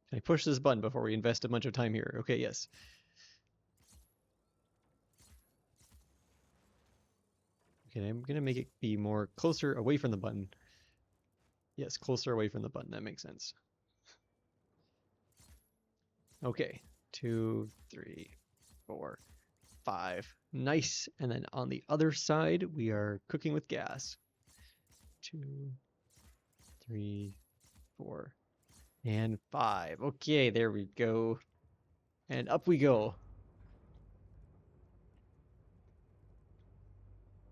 Can I push this button before we invest a bunch of time here? Okay, yes. Okay, I'm gonna make it be more closer away from the button. Yes, closer away from the button. That makes sense. Okay, 2, 3, 4, 5. Nice. And then on the other side, we are cooking with gas. 2, 3, 4, and 5. Okay, there we go. And up we go.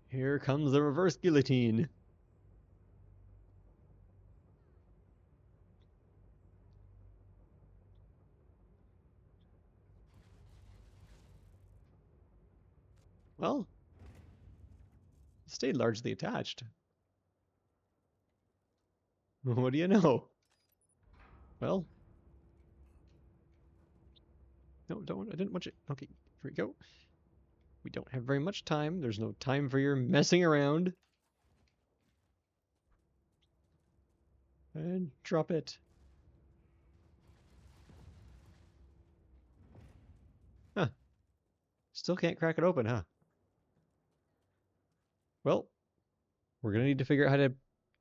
Here comes the reverse guillotine. Well, it stayed largely attached. What do you know? Well, no, I didn't want you. Okay, here we go. We don't have very much time. There's no time for your messing around. And drop it. Huh. Still can't crack it open, huh? Well, we're gonna need to figure out how to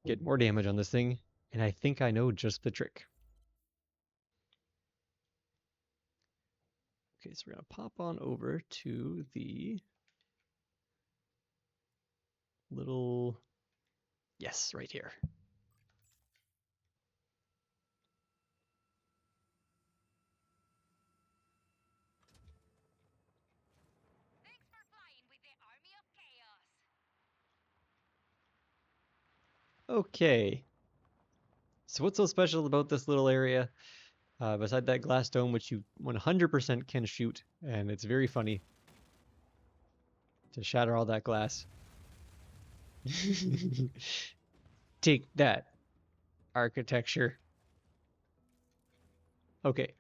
get more damage on this thing, and I think I know just the trick. Okay, so we're gonna pop on over to the little... Yes, right here. Okay. So what's so special about this little area? Beside that glass dome, which you 100% can shoot, and it's very funny to shatter all that glass. Take that, architecture. Okay,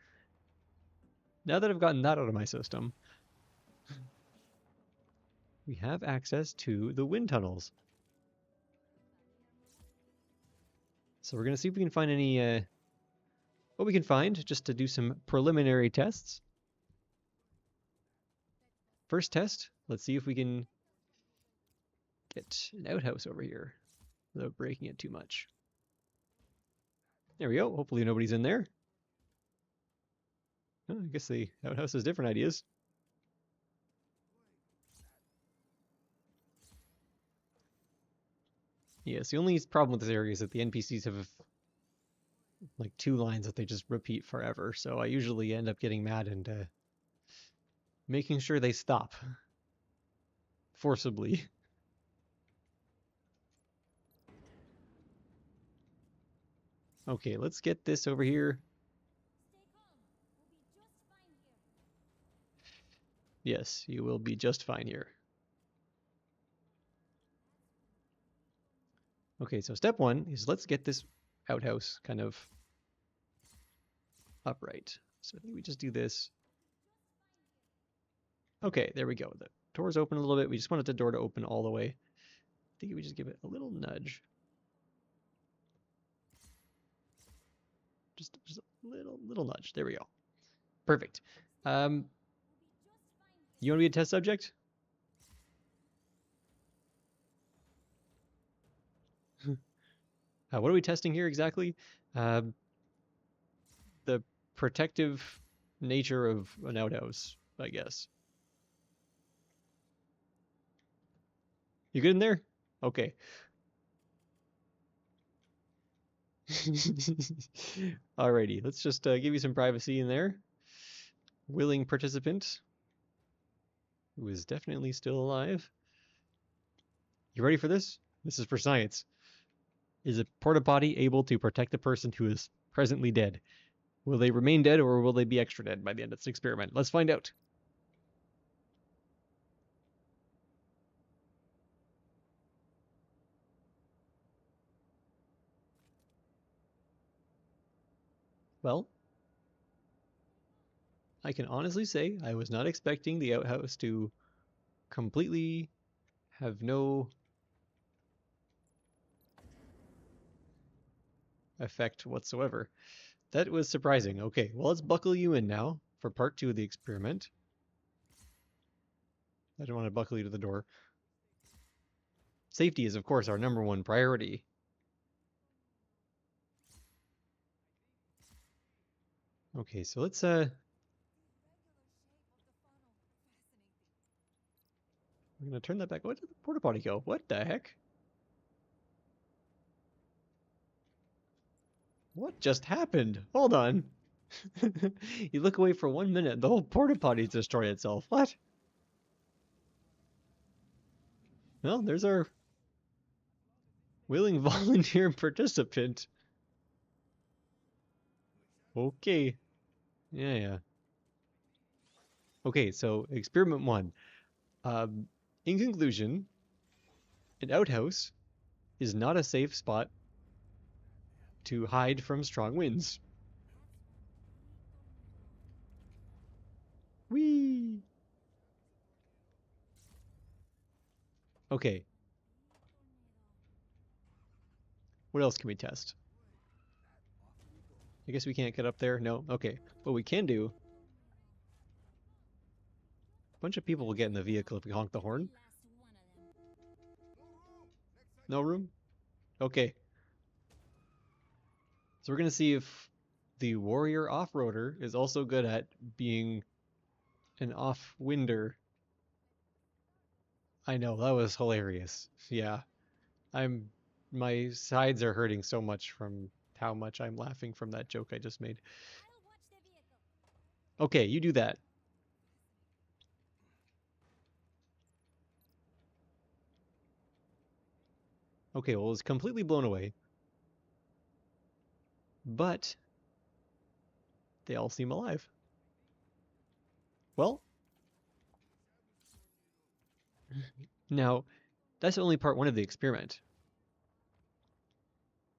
now that I've gotten that out of my system, we have access to the wind tunnels. So we're going to see if we can find any, what we can find, just to do some preliminary tests. First test, let's see if we can get an outhouse over here without breaking it too much. There we go. Hopefully nobody's in there. Oh, I guess the outhouse has different ideas. Yes, the only problem with this area is that the NPCs have like 2 lines that they just repeat forever, so I usually end up getting mad and making sure they stop forcibly. Okay, let's get this over here. Yes, you will be just fine here. Okay, so step 1 is let's get this outhouse kind of upright. So I think we just do this. Okay, there we go. The door's open a little bit. We just wanted the door to open all the way. I think we just give it a little nudge. Just a little nudge. There we go. Perfect. You want to be a test subject? What are we testing here exactly? The protective nature of an outhouse, I guess. You good in there? Okay. Alrighty, let's just give you some privacy in there. Willing participant, who is definitely still alive. You ready for this? This is for science. Is a porta potty able to protect a person who is presently dead? Will they remain dead or will they be extra dead by the end of this experiment? Let's find out. Well, I can honestly say I was not expecting the outhouse to completely have no effect whatsoever. That was surprising. Okay, well, let's buckle you in now for part 2 of the experiment. I don't want to buckle you to the door. Safety is, of course, our #1 priority. Okay, so let's we're gonna turn that back. Where did the porta potty go? What the heck? What just happened? Hold on. You look away for 1 minute, the whole porta potty's destroyed itself. What? Well, there's our willing volunteer participant. Okay. Yeah. Okay, so experiment 1. In conclusion, an outhouse is not a safe spot to hide from strong winds. Whee! Okay. What else can we test? I guess we can't get up there. No? Okay. What we can do... A bunch of people will get in the vehicle if we honk the horn. No room? Okay. So we're going to see if the warrior off-roader is also good at being an off-winder. I know, that was hilarious. Yeah. I'm my sides are hurting so much from how much I'm laughing from that joke I just made. Okay, you do that. Okay, well, it's completely blown away, but they all seem alive. Well, now that's only part one of the experiment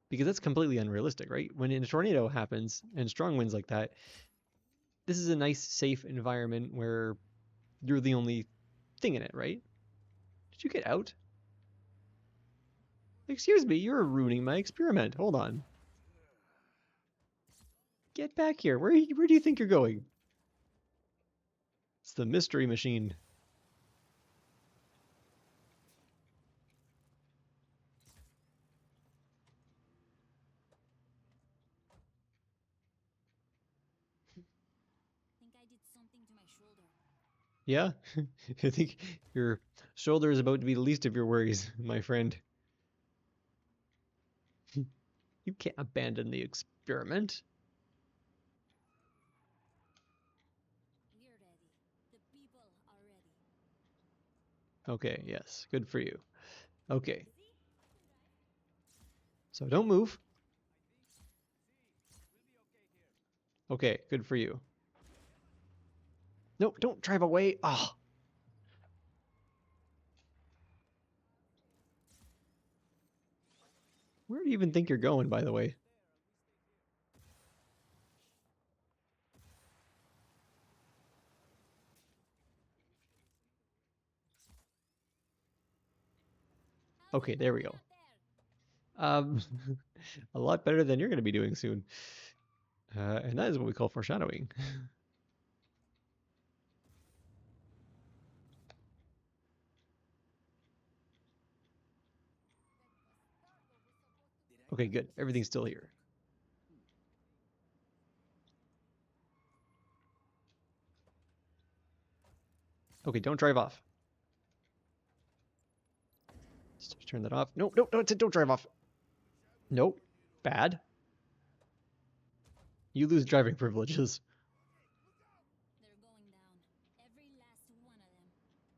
because that's completely unrealistic, right? When a tornado happens and strong winds like that, this is a nice, safe environment where you're the only thing in it, right? Did you get out? Excuse me, you're ruining my experiment. Hold on. Get back here. Where do you think you're going? It's the mystery machine. Yeah? I think your shoulder is about to be the least of your worries, my friend. You can't abandon the experiment. Okay, yes. Good for you. Okay. So don't move. Okay, good for you. No, don't drive away. Ah. Oh. Where do you even think you're going, by the way? Okay, there we go. Um, a lot better than you're going to be doing soon. And that is what we call foreshadowing. Okay, good. Everything's still here. Okay, don't drive off. Let's turn that off. Nope, nope, no, don't drive off. Nope. Bad. You lose driving privileges.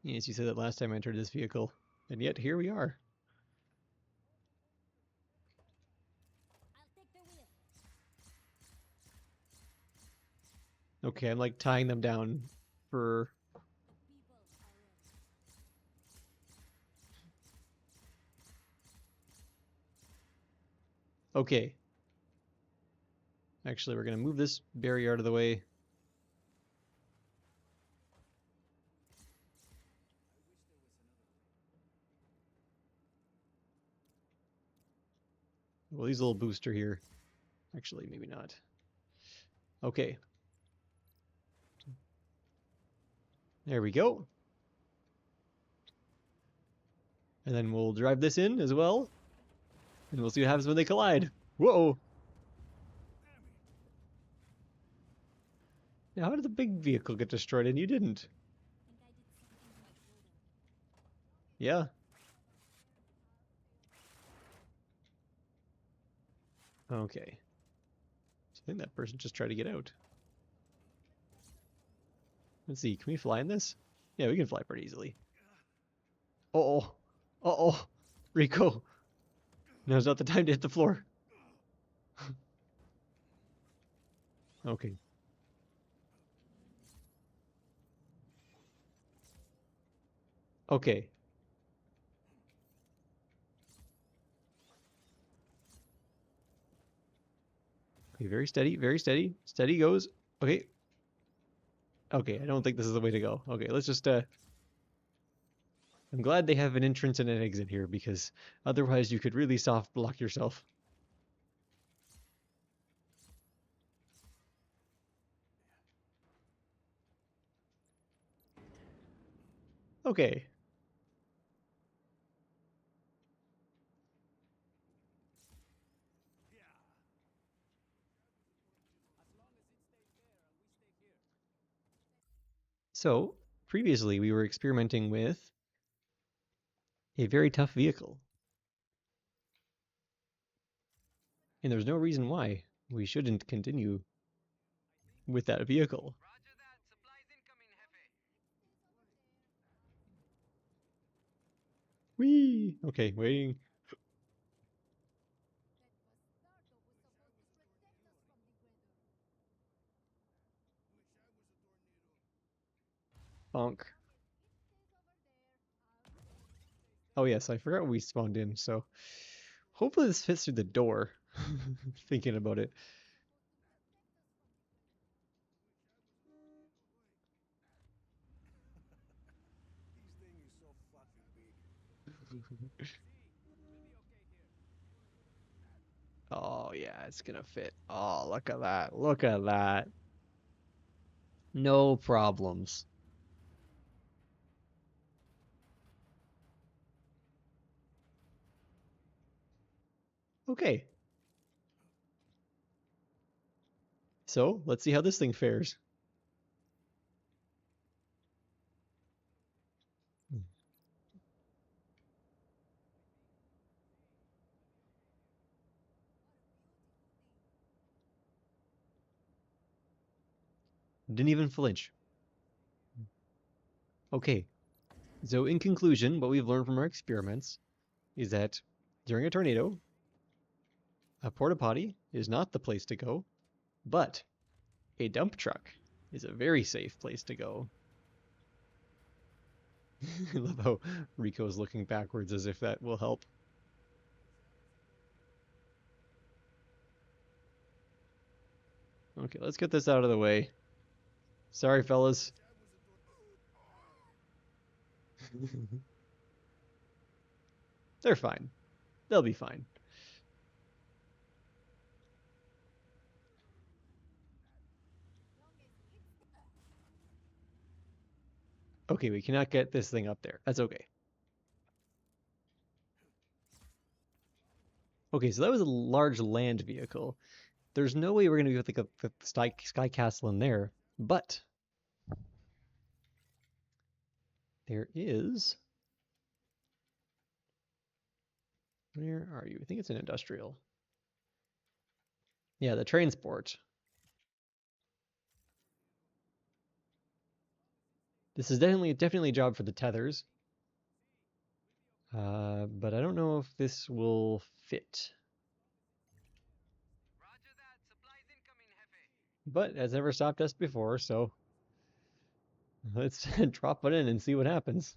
Yes, you said that last time I entered this vehicle. And yet, here we are. Okay, I'm like tying them down for... Okay. Actually, we're going to move this barrier out of the way. We'll use a little booster here. Actually, maybe not. Okay. There we go. And then we'll drive this in as well. And we'll see what happens when they collide. Whoa! Now, how did the big vehicle get destroyed and you didn't? Yeah. Okay. So I think that person just tried to get out. Let's see, can we fly in this? Yeah, we can fly pretty easily. Uh-oh. Uh-oh. Rico. Now's not the time to hit the floor. Okay. Okay. Okay, very steady, very steady. Steady goes. Okay. Okay, I don't think this is the way to go. Okay, let's just, I'm glad they have an entrance and an exit here because otherwise you could really soft block yourself. Okay. So, previously we were experimenting with a very tough vehicle. And there's no reason why we shouldn't continue with that vehicle. Whee! Okay, waiting. Bonk. Oh yes, I forgot we spawned in, so hopefully this fits through the door. Thinking about it. Oh yeah, it's gonna fit. Oh, look at that. Look at that. No problems. Okay. So, let's see how this thing fares. Didn't even flinch. Okay. So in conclusion, what we've learned from our experiments is that during a tornado, a porta potty is not the place to go, but a dump truck is a very safe place to go. I love how Rico's looking backwards as if that will help. Okay, let's get this out of the way. Sorry, fellas. They're fine. They'll be fine. Okay, we cannot get this thing up there. That's okay. Okay, so that was a large land vehicle. There's no way we're going to get like a sky castle in there, but there is. Where are you? I think it's an industrial. Yeah, the transport. This is definitely a job for the tethers. But I don't know if this will fit. But it has never stopped us before, so let's drop it in and see what happens.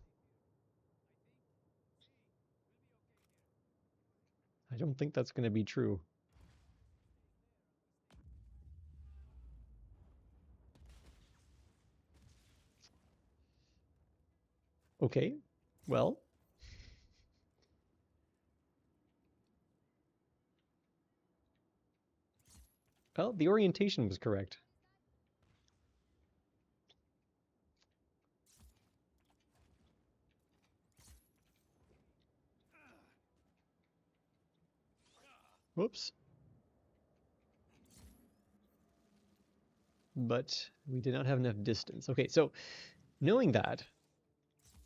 I don't think that's going to be true. Okay, well. Well, the orientation was correct. Whoops. But we did not have enough distance. Okay, so knowing that,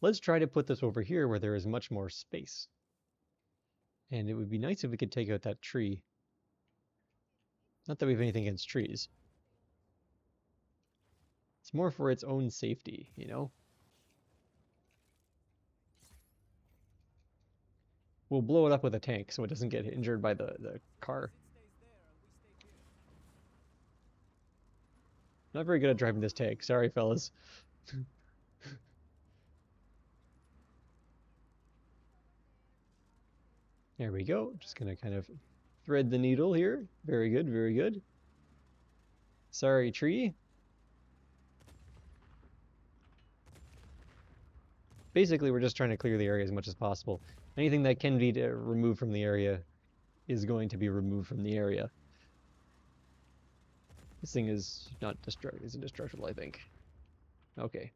let's try to put this over here where there is much more space. And it would be nice if we could take out that tree. Not that we have anything against trees. It's more for its own safety, you know? We'll blow it up with a tank so it doesn't get injured by the car. Not very good at driving this tank. Sorry, fellas. There we go. Just gonna kind of thread the needle here. Very good, very good. Sorry, tree. Basically, we're just trying to clear the area as much as possible. Anything that can be removed from the area is going to be removed from the area. This thing is not destructible. It's indestructible, I think. Okay.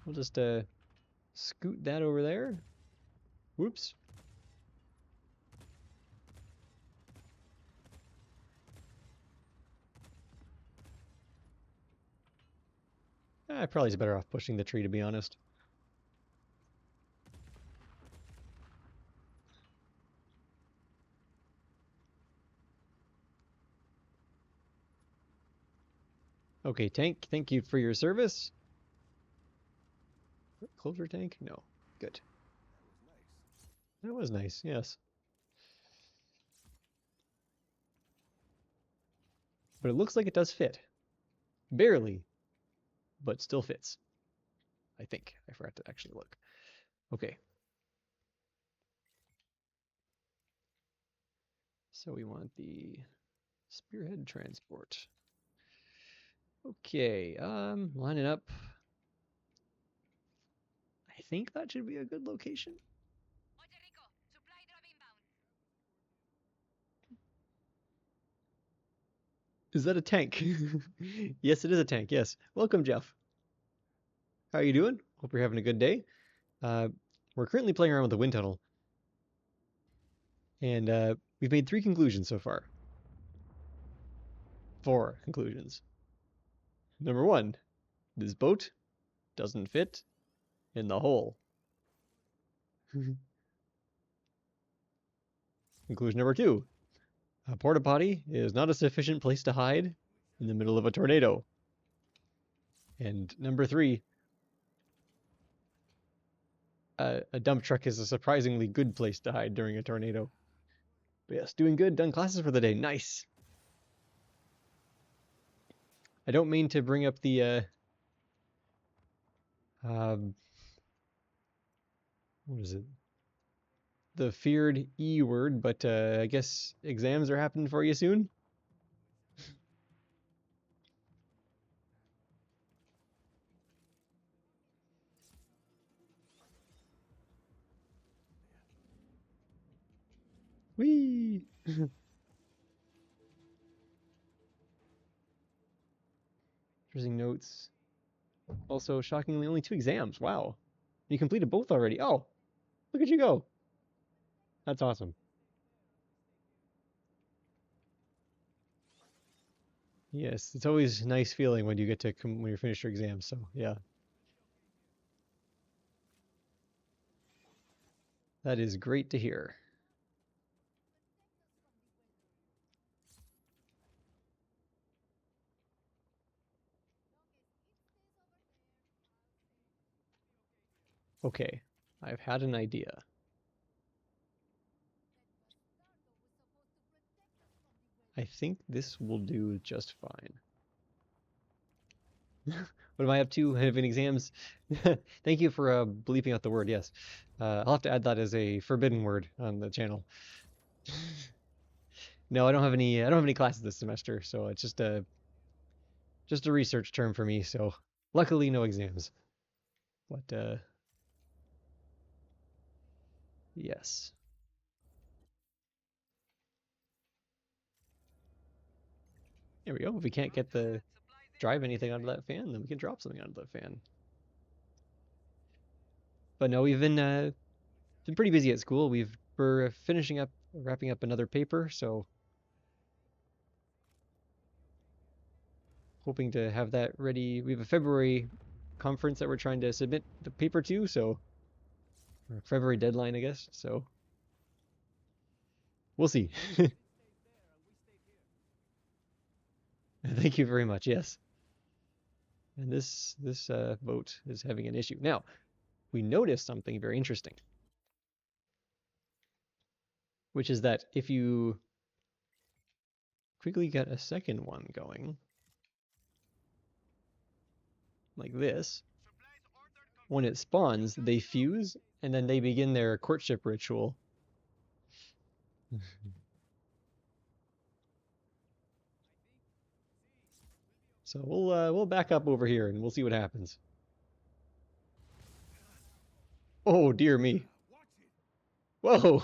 We'll just scoot that over there. Whoops. Probably is better off pushing the tree, to be honest. Okay, tank, thank you for your service. Closure tank? No. Good. That was nice, yes. But it looks like it does fit. Barely, but still fits. I think. I forgot to actually look. Okay. So we want the spearhead transport. Okay, line it up. I think that should be a good location. Is that a tank? Yes, it is a tank. Yes. Welcome, Jeff. How are you doing? Hope you're having a good day. Uh, we're currently playing around with the wind tunnel, and we've made 3 conclusions so far. 4 conclusions. Number 1, this boat doesn't fit in the hole. Conclusion number 2, a porta potty is not a sufficient place to hide in the middle of a tornado. And number 3, a dump truck is a surprisingly good place to hide during a tornado. But yes, doing good. Done classes for the day. Nice. I don't mean to bring up the um, what is it? The feared E word, but I guess exams are happening for you soon. Whee! Interesting notes. Also, shockingly, only 2 exams. Wow. You completed both already. Oh, look at you go. That's awesome. Yes, it's always a nice feeling when you get to when you finish your exams. So yeah, that is great to hear. Okay, I've had an idea. I think this will do just fine. What am I up to? Having exams? Thank you for bleeping out the word. Yes, I'll have to add that as a forbidden word on the channel. No, I don't have any. I don't have any classes this semester, so it's just a research term for me. So luckily, no exams. But yes, there we go. If we can't get the drive anything out of that fan, then we can drop something out of that fan. But no, we've been pretty busy at school. We're finishing up, wrapping up another paper, so hoping to have that ready. We have a February conference that we're trying to submit the paper to, so or February deadline, I guess. So we'll see. Thank you very much. Yes. And this vote is having an issue. Now, we noticed something very interesting, which is that if you quickly get a second one going, like this, when it spawns, they fuse and then they begin their courtship ritual. So we'll back up over here and we'll see what happens. Oh dear me. Whoa.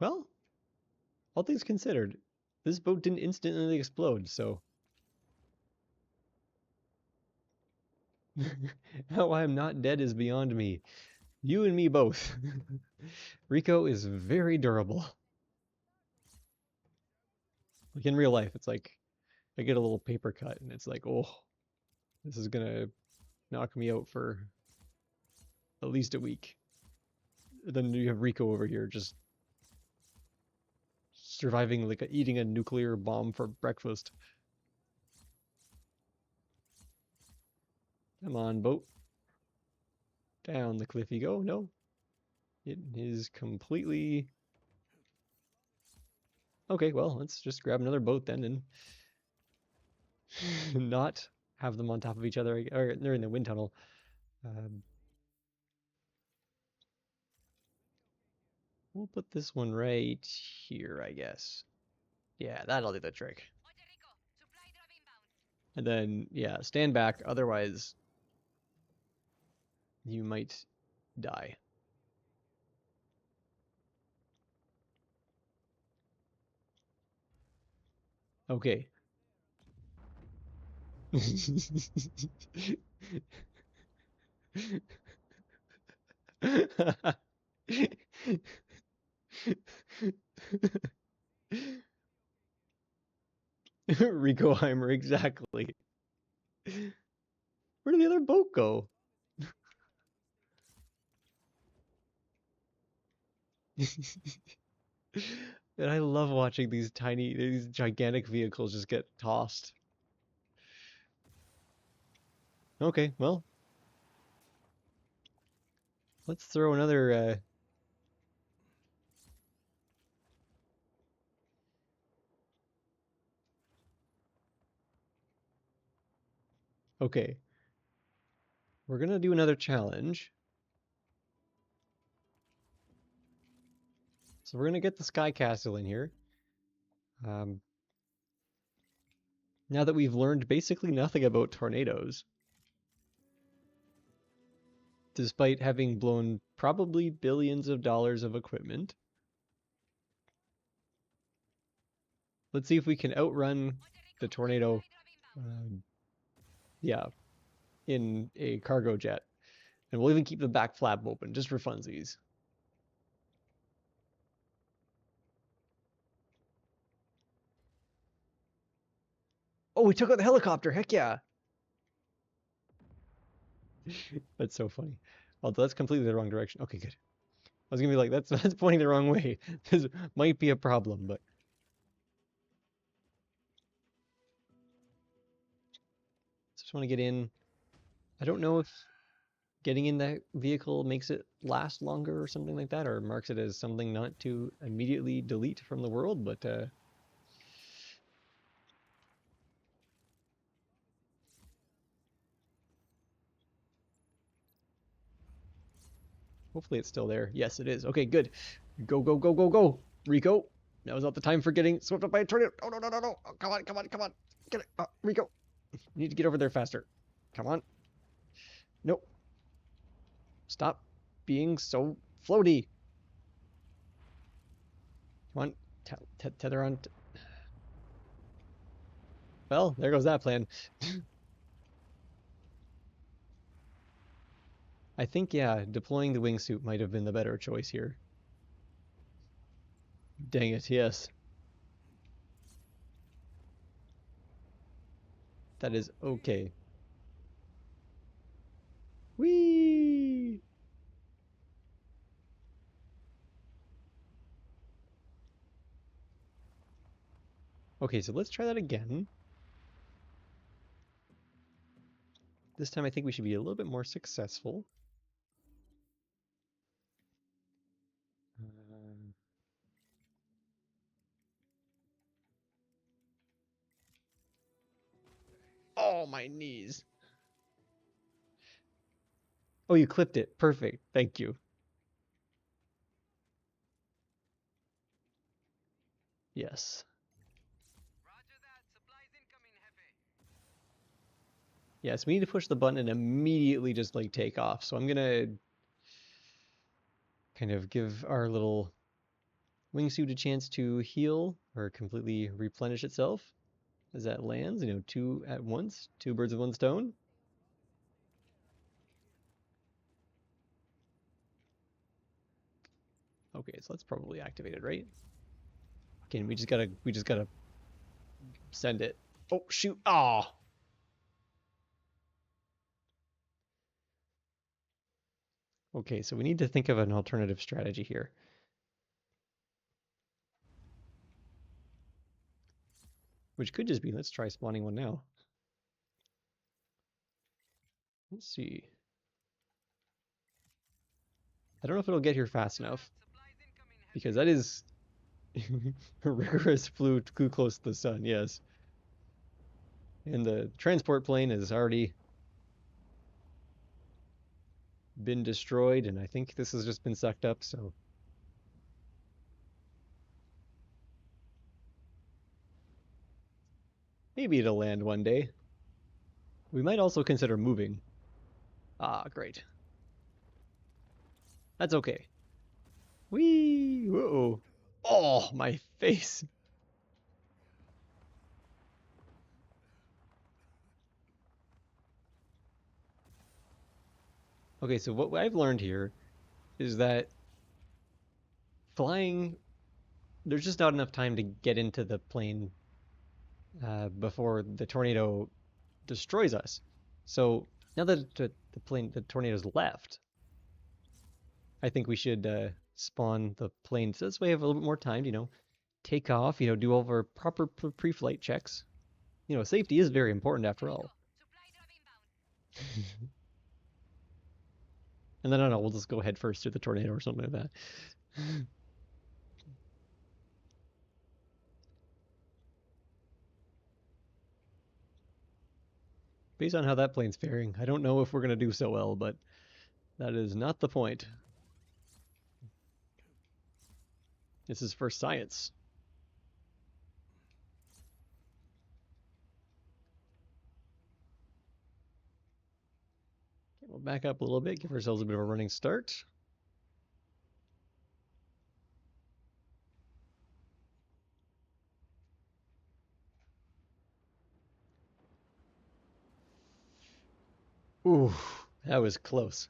Well, all things considered, this boat didn't instantly explode, so how I am not dead is beyond me. You and me both. Rico is very durable. Like in real life, it's like I get a little paper cut and it's like, oh, this is gonna knock me out for at least a week. Then you have Rico over here just surviving like eating a nuclear bomb for breakfast. Come on, boat. Down the cliff you go. No. It is completely... Okay, well, let's just grab another boat then and not have them on top of each other. Or they're in the wind tunnel. We'll put this one right here, I guess. Yeah, that'll do the trick. And then, yeah, stand back, otherwise you might die. Okay. Ricoheimer, exactly. Where did the other boat go? And I love watching these gigantic vehicles just get tossed. Okay, well, let's throw another, okay. We're gonna do another challenge. So we're gonna get the Sky Castle in here. Now that we've learned basically nothing about tornadoes, despite having blown probably billions of dollars of equipment. Let's see if we can outrun the tornado, yeah, in a cargo jet. And we'll even keep the back flap open, just for funsies. Oh, we took out the helicopter, heck yeah! That's so funny. Although that's completely the wrong direction. Okay, good. I was gonna be like, that's pointing the wrong way. This might be a problem, but... Just want to get in. I don't know if getting in that vehicle makes it last longer or something like that, or marks it as something not to immediately delete from the world, but hopefully it's still there. Yes, it is. Okay, good. Go, go, go, go, go. Rico, now is not the time for getting swept up by a tornado. Oh, no, no, no, no. Oh, come on, come on, come on. Get it. Rico, you need to get over there faster. Come on. Nope. Stop being so floaty. Come on. Tether on. Well, there goes that plan. I think, yeah, deploying the wingsuit might have been the better choice here. Dang it, yes. That is okay. Whee! Okay, so let's try that again. This time I think we should be a little bit more successful. Oh, my knees. Oh, you clipped it. Perfect. Thank you. Yes. Roger that. Supplies incoming, Hefe. Yes, we need to push the button and immediately just like take off. So I'm gonna kind of give our little wingsuit a chance to heal or completely replenish itself as that lands. You know, two at once, two birds with one stone. Okay, so that's probably activated, right? Okay, we just gotta send it. Oh shoot! Ah! Oh. Okay, so we need to think of an alternative strategy here. Which could just be, let's try spawning one now. Let's see. I don't know if it'll get here fast Roger that. enough, Supplies incoming heavy. because that is rigorous flew too close to the sun, yes. And the transport plane has already been destroyed, and I think this has just been sucked up, so maybe it'll land one day. We might also consider moving. Ah, great. That's okay. Whee! Whoa! Oh, my face! Okay, so what I've learned here is that flying, there's just not enough time to get into the plane before the tornado destroys us. So now that the tornado's left, I think we should spawn the plane. So this way we have a little bit more time to, take off, do all of our proper pre-flight checks. Safety is very important after Here we go. all. Supply drop inbound. And then I don't know, we'll just go head first through the tornado or something like that. Based on how that plane's faring, I don't know if we're going to do so well, but that is not the point. This is for science. Okay, we'll back up a little bit, give ourselves a bit of a running start. Ooh, that was close.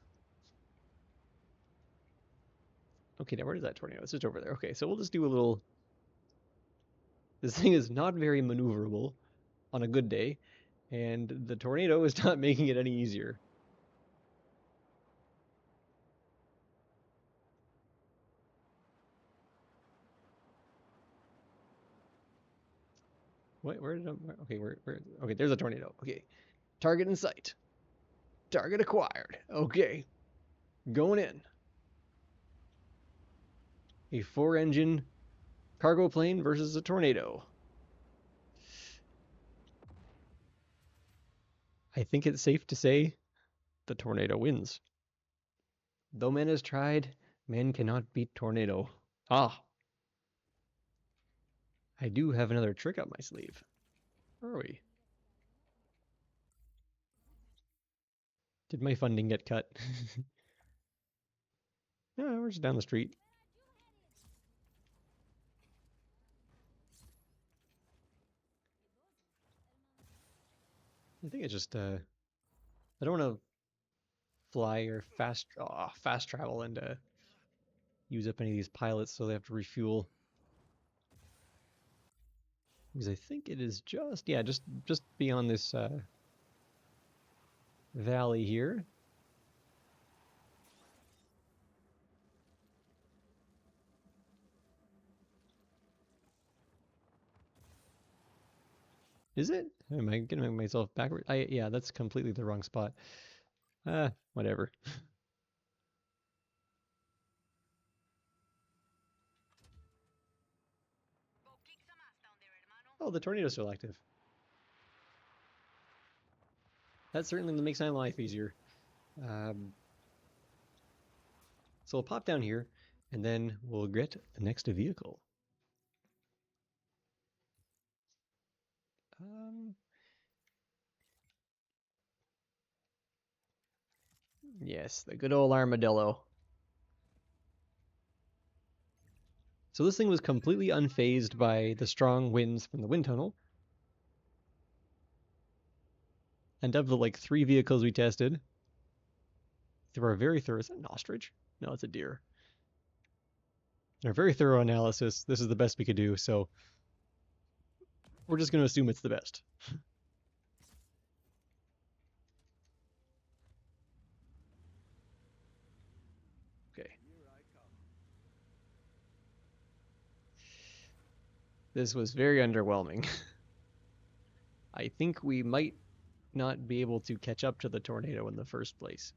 Okay, now where is that tornado? It's just over there. Okay, so we'll just do a little... This thing is not very maneuverable on a good day, and the tornado is not making it any easier. Where did I... Okay, okay, there's a tornado. Okay, target in sight. Target acquired. Okay, going in. A 4-engine cargo plane versus a tornado. I think it's safe to say the tornado wins. Though man has tried, man cannot beat tornado. Ah, I do have another trick up my sleeve. Where are we? Did my funding get cut? No, we're just down the street. I think it's just I don't want to fly or fast travel and use up any of these pilots, so they have to refuel. Because I think it is just beyond this valley here. Is it? Am I getting myself backward? Yeah, that's completely the wrong spot. Whatever. Go kick some ass down there, hermano. Oh, the tornado's still active. That certainly makes my life easier. Um, so we'll pop down here, and then we'll get the next vehicle. Um, yes, the good old armadillo. So this thing was completely unfazed by the strong winds from the wind tunnel. And of the 3 vehicles we tested, through our very thorough... Is that an ostrich? No, it's a deer. In our very thorough analysis, this is the best we could do, so we're just going to assume it's the best. This was very underwhelming. I think we might not be able to catch up to the tornado in the first place.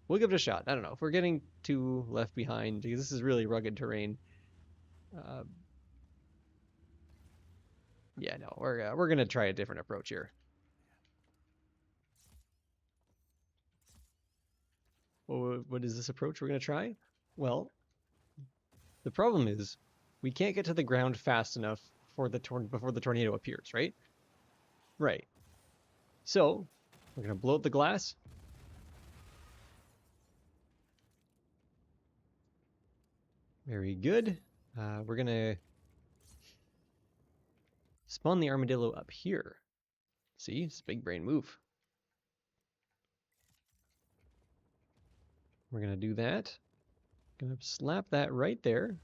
We'll give it a shot. I don't know. If we're getting too left behind, because this is really rugged terrain. Uh, yeah, no, we're gonna try a different approach here. What is this approach we're gonna try? Well, the problem is we can't get to the ground fast enough for before the tornado appears, right? Right. So we're gonna blow up the glass. Very good. We're gonna spawn the armadillo up here. See, it's a big brain move. We're gonna do that. Gonna slap that right there.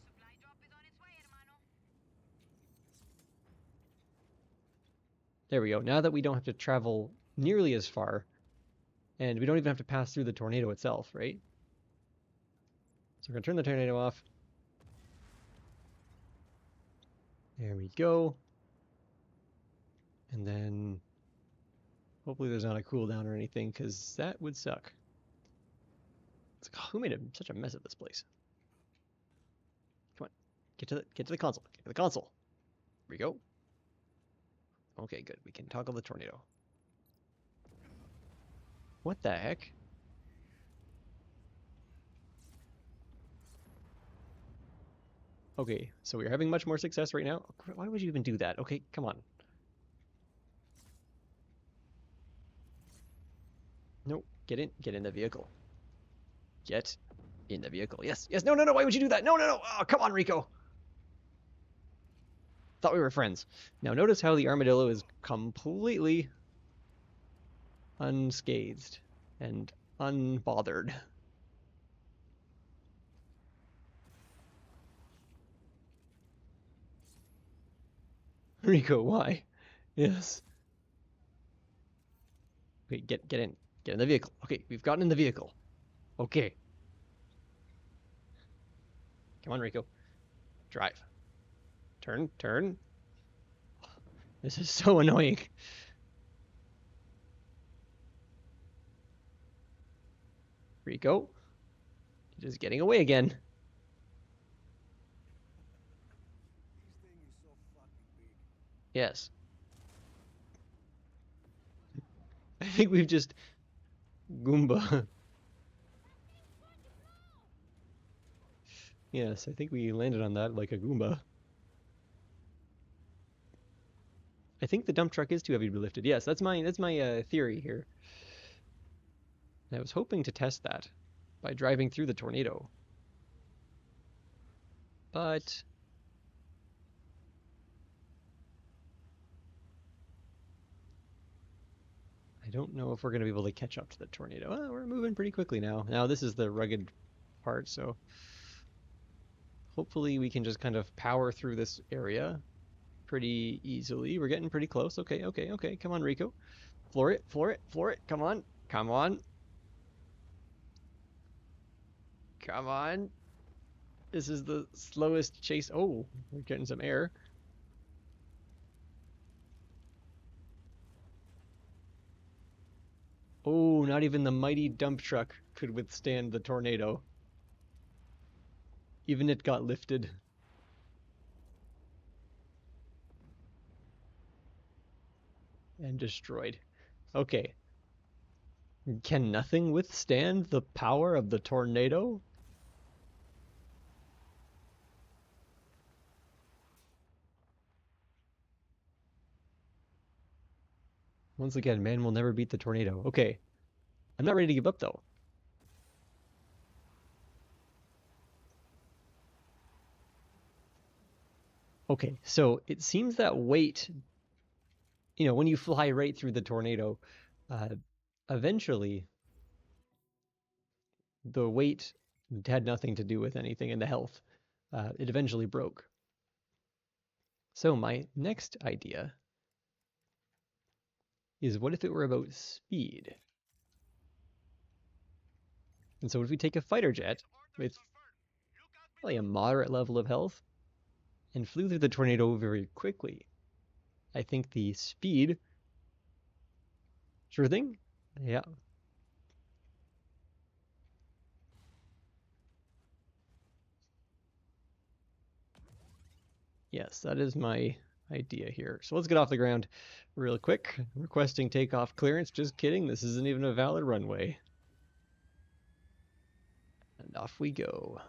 Supply drop is on its way, hermano. There we go. Now that we don't have to travel nearly as far, and we don't even have to pass through the tornado itself, right? So we're gonna turn the tornado off. There we go. And then hopefully there's not a cooldown or anything, because that would suck. It's like, who made such a mess of this place? Come on, get to the console. Get to the console. Here we go. Okay, good. We can toggle the tornado. What the heck? Okay, so we're having much more success right now. Why would you even do that? Okay, come on. Nope. Get in the vehicle. Get in the vehicle. Yes, yes. No, no, no. Why would you do that? No, no, no. Oh, come on, Rico. Thought we were friends. Now notice how the armadillo is completely unscathed and unbothered. Rico, why? Yes. Okay, get in. Get in the vehicle. Okay, we've gotten in the vehicle. Okay. Come on, Rico. Drive. Turn, turn. This is so annoying. Rico. Just getting away again. This thing is so fucking big. Yes. I think we've just Goomba. Yes, I think we landed on that like a Goomba. I think the dump truck is too heavy to be lifted. Yes, that's my theory here. And I was hoping to test that by driving through the tornado. But I don't know if we're going to be able to catch up to the tornado. Oh, we're moving pretty quickly now. Now this is the rugged part, so hopefully we can just kind of power through this area pretty easily. We're getting pretty close. Okay, okay, okay. Come on, Rico. Floor it, floor it, floor it. Come on. Come on. Come on. This is the slowest chase. Oh, we're getting some air. Oh, not even the mighty dump truck could withstand the tornado. Even it got lifted. And destroyed. Okay. Can nothing withstand the power of the tornado? Once again, man will never beat the tornado. Okay. I'm not ready to give up though. Okay, so it seems that weight, when you fly right through the tornado, uh, eventually the weight had nothing to do with anything in the health. It eventually broke. So my next idea is what if it were about speed? And so if we take a fighter jet with probably a moderate level of health and flew through the tornado very quickly, I think the speed... Sure thing? Yeah. Yes, that is my idea here. So let's get off the ground real quick. Requesting takeoff clearance. Just kidding. This isn't even a valid runway. And off we go.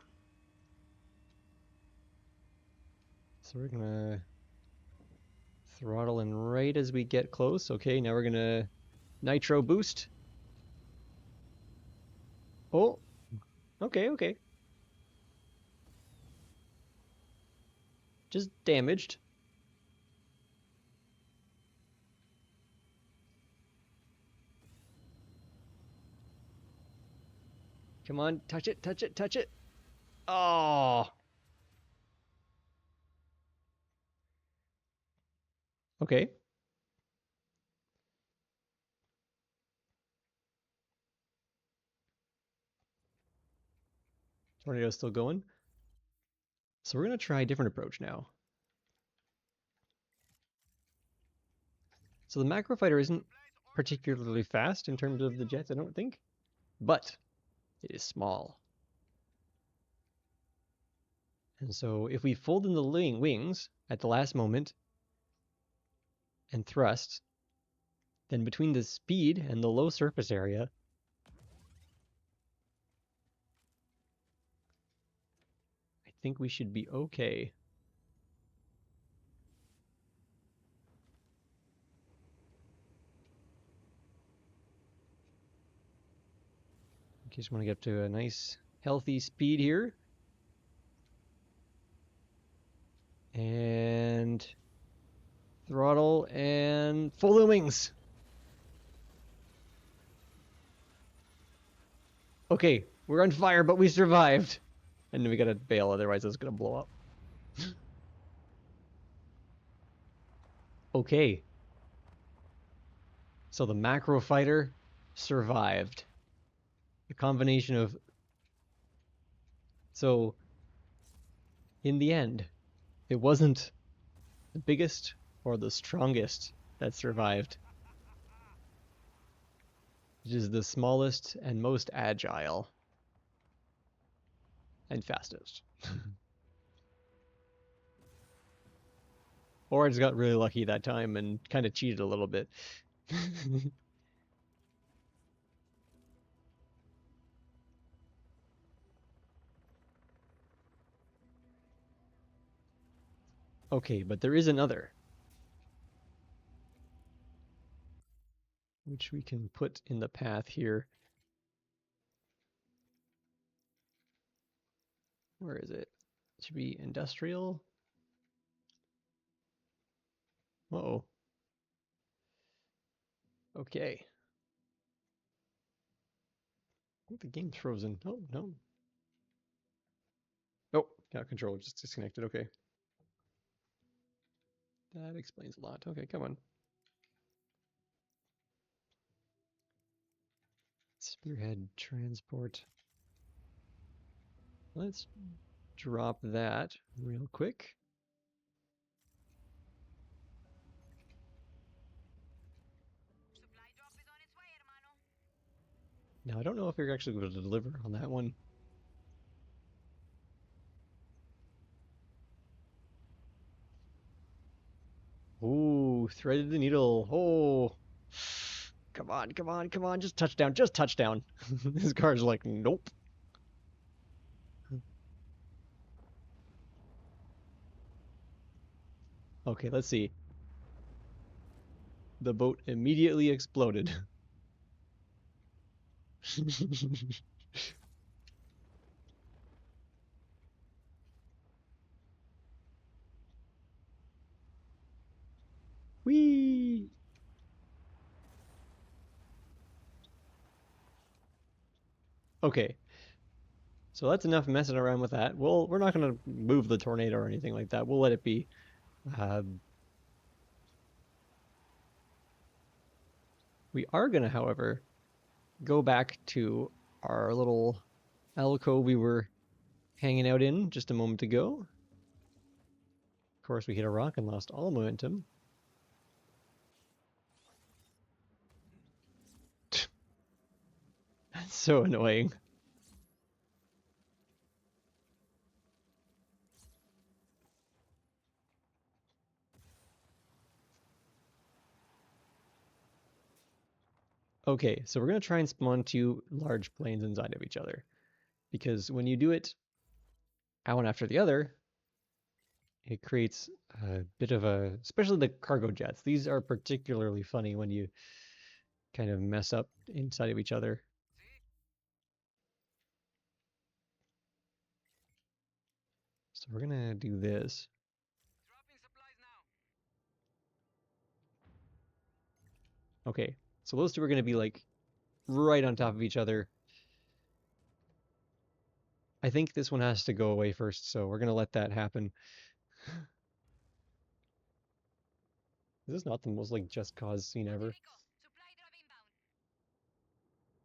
So we're gonna throttle in right as we get close. Okay, now we're gonna nitro boost. Oh, okay, okay. Just damaged. Come on, touch it, touch it, touch it. Oh. Okay. Tornado's still going. So we're gonna try a different approach now. So the macro fighter isn't particularly fast in terms of the jets, I don't think, but it is small. And so if we fold in the wings at the last moment and thrust, then between the speed and the low surface area, I think we should be okay. In case you want to get up to a nice healthy speed here. And throttle and full in wings. Okay, we're on fire, but we survived. And then we gotta bail, otherwise it's gonna blow up. Okay. So the macro fighter survived. A combination of... So, in the end, it wasn't the biggest or the strongest that survived. It is the smallest and most agile. And fastest. Or I just got really lucky that time and kind of cheated a little bit. Okay, but there is another. Which we can put in the path here. Where is it? It should be industrial. Uh-oh. Okay. I think the game's frozen. Oh, no. Oh, got control just disconnected. Okay. That explains a lot. Okay, come on. Spearhead transport. Let's drop that real quick. Supply drop is on its way, hermano. Now, I don't know if you're actually going to deliver on that one. Ooh, threaded the needle. Oh, come on, come on, come on. Just touchdown, just touchdown. This car's like, nope. Okay, let's see. The boat immediately exploded. Whee! Okay, so that's enough messing around with that. We're not going to move the tornado or anything like that. We'll let it be. We are going to, however, go back to our little alcove we were hanging out in just a moment ago. Of course, we hit a rock and lost all momentum. That's so annoying. Okay, so we're going to try and spawn two large planes inside of each other. Because when you do it one after the other, it creates a bit of a, especially the cargo jets. These are particularly funny when you kind of mess up inside of each other. So we're going to do this. Dropping supplies now. Okay, so those two are going to be like right on top of each other. I think this one has to go away first, so we're going to let that happen. This is not the most like just cause scene ever. Rico, supply drop inbound.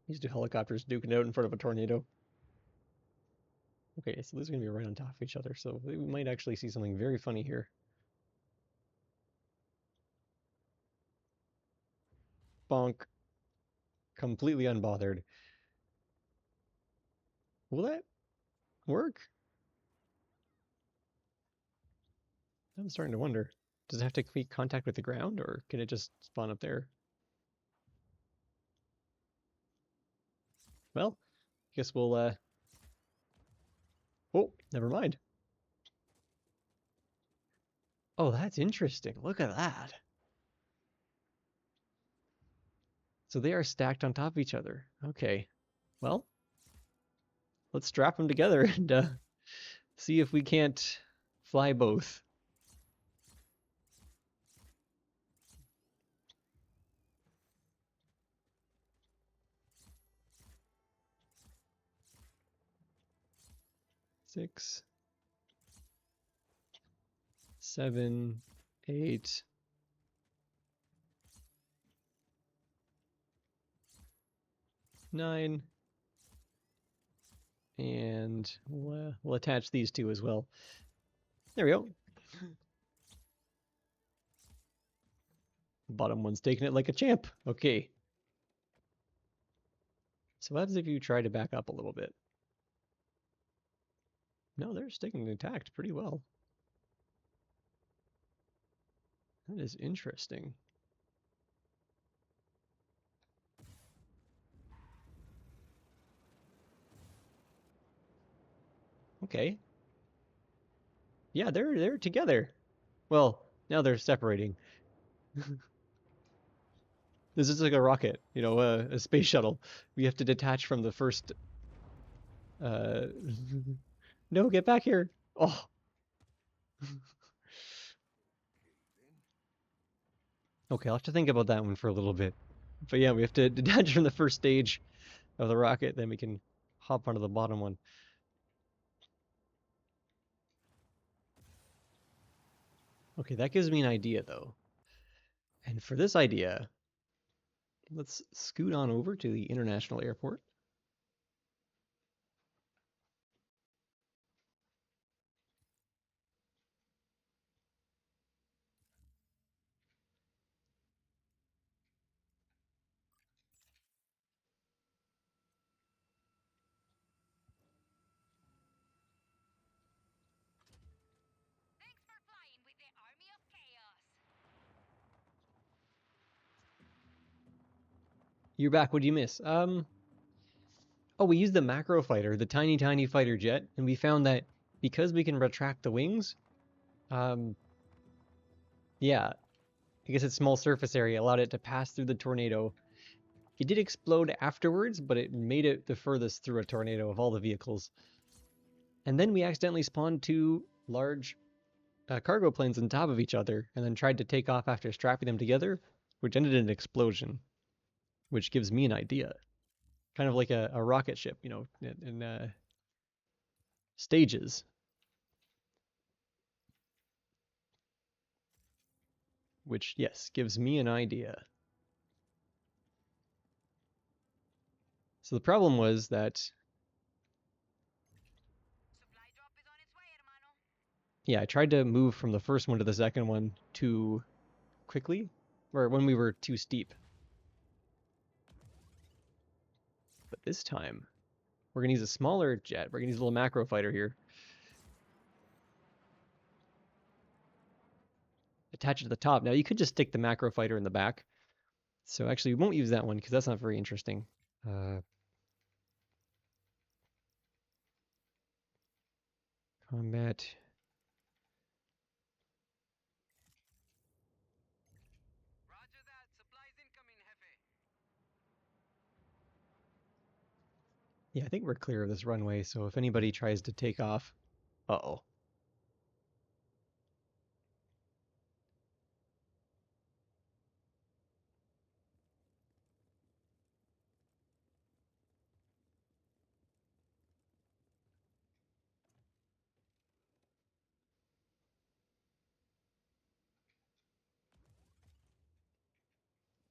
These two helicopters duking out in front of a tornado. Okay, so this is going to be right on top of each other, so we might actually see something very funny here. Bonk. Completely unbothered. Will that work? I'm starting to wonder. Does it have to make contact with the ground, or can it just spawn up there? Well, guess we'll, oh, never mind. Oh, that's interesting. Look at that. So they are stacked on top of each other. Okay. Well, let's strap them together and see if we can't fly both. Six, 7, 8, 9, and we'll attach these two as well. There we go. Bottom one's taking it like a champ. Okay. So what happens if you try to back up a little bit? No, they're sticking intact pretty well. That is interesting. Okay. Yeah, they're together. Well, now they're separating. This is like a rocket, you know, a space shuttle. We have to detach from the first. Uh, no, get back here! Oh, okay. I'll have to think about that one for a little bit. But yeah, we have to detach from the first stage of the rocket, then we can hop onto the bottom one. Okay, that gives me an idea though. And for this idea, let's scoot on over to the international airport. Thanks for flying with the Army of Chaos. You're back. What'd you miss? Oh, we used the macro fighter, the tiny fighter jet, and we found that because we can retract the wings, um, yeah, I guess its small surface area allowed it to pass through the tornado. It did explode afterwards, but it made it the furthest through a tornado of all the vehicles. And then we accidentally spawned two large cargo planes on top of each other, and then tried to take off after strapping them together, which ended in an explosion, which gives me an idea. Kind of like a rocket ship, you know, in stages. Which, yes, gives me an idea. So the problem was that, Supply drop is on its way, hermano. yeah, I tried to move from the first one to the second one too quickly, or when we were too steep. But this time, we're gonna use a smaller jet. We're gonna use a little macro fighter here. Attach it to the top. Now you could just stick the macro fighter in the back. So actually, we won't use that one because that's not very interesting. Combat. Roger that. Supplies incoming, Jefe. Yeah, I think we're clear of this runway. So if anybody tries to take off, uh-oh.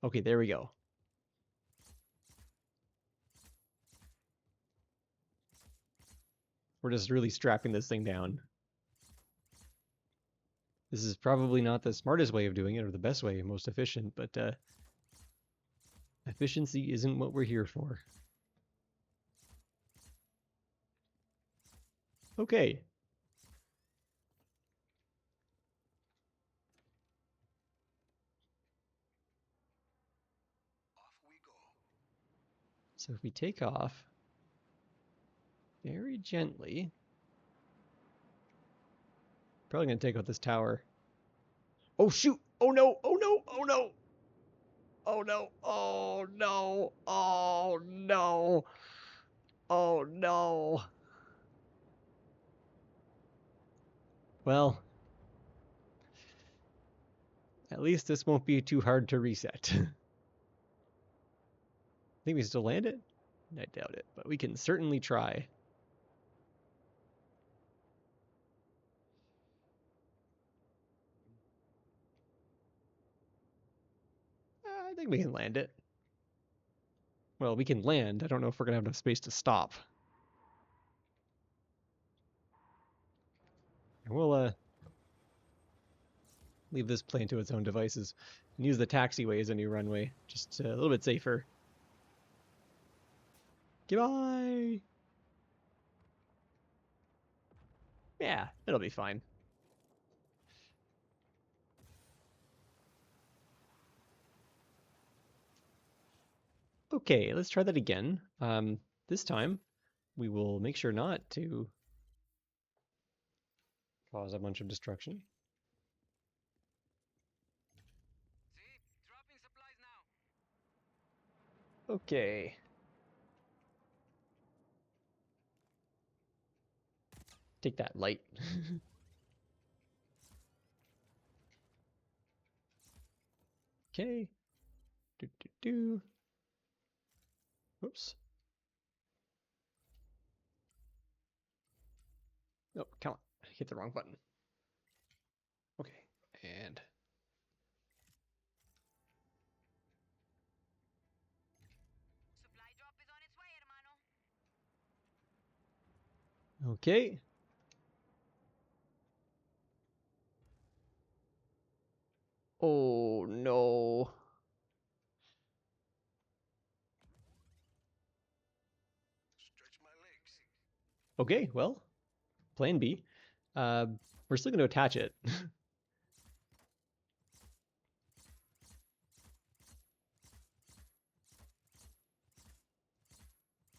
Okay, there we go. We're just really strapping this thing down. This is probably not the smartest way of doing it or the best way, most efficient, but efficiency isn't what we're here for. Okay. Off we go. So if we take off very gently, probably going to take out this tower. Oh, shoot. Oh, no. Oh, no. Oh, no. Oh, no. Oh, no. Oh, no. Oh, no. Well, at least this won't be too hard to reset. Think we still land it? I doubt it, but we can certainly try. I think we can land it. Well, we can land. I don't know if we're going to have enough space to stop. And we'll leave this plane to its own devices and use the taxiway as a new runway. Just a little bit safer. Goodbye! Yeah, it'll be fine. Okay, let's try that again. This time, we will make sure not to cause a bunch of destruction. See? Dropping supplies now. Okay. Take that, light. Okay. Do, do, do. Oops. Oh, come on. I hit the wrong button. Okay. And Supply drop is on its way, hermano. okay. Oh no. Stretch my legs. Okay, well, plan B. Uh, we're still going to attach it.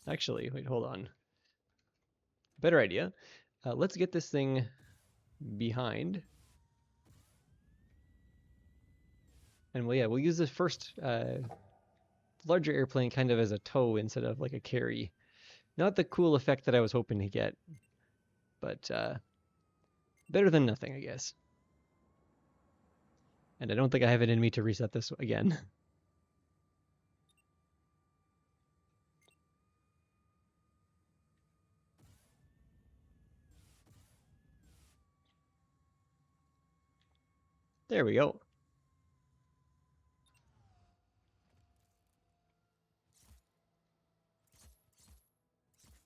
Actually, wait, hold on. Better idea. Let's get this thing behind. And well, yeah, we'll use this first larger airplane kind of as a tow instead of like a carry. Not the cool effect that I was hoping to get, but better than nothing, I guess. And I don't think I have it in me to reset this again. There we go.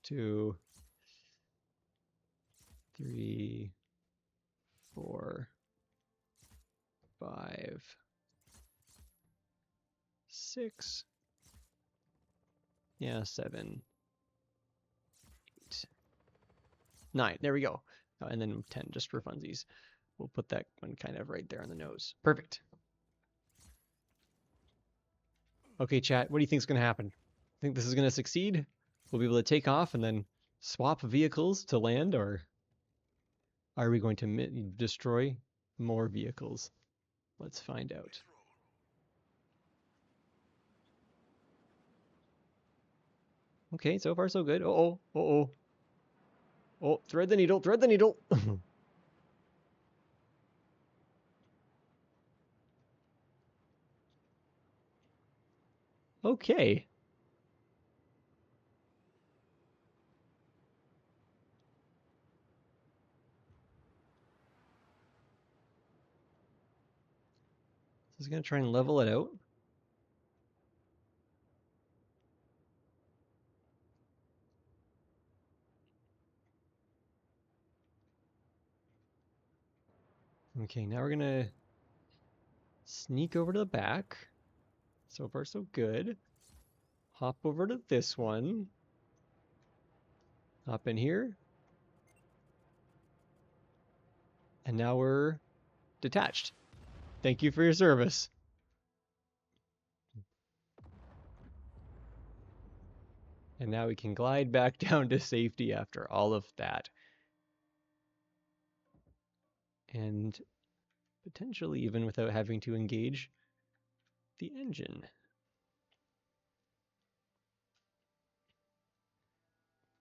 2, 3, 4, 5, 6. Yeah, 7, 8, 9. There we go. And then 10 just for funsies. We'll put that one kind of right there on the nose. Perfect. Okay, chat, what do you think is going to happen? Think this is going to succeed? We'll be able to take off and then swap vehicles to land, or are we going to destroy more vehicles? Let's find out. Okay, so far so good. Uh-oh, uh-oh. Oh, thread the needle, thread the needle! Okay. So it's going to try and level it out. Okay, now we're going to sneak over to the back. So far so good. Hop over to this one. Hop in here. And now we're detached. Thank you for your service. And now we can glide back down to safety after all of that. And potentially even without having to engage the engine.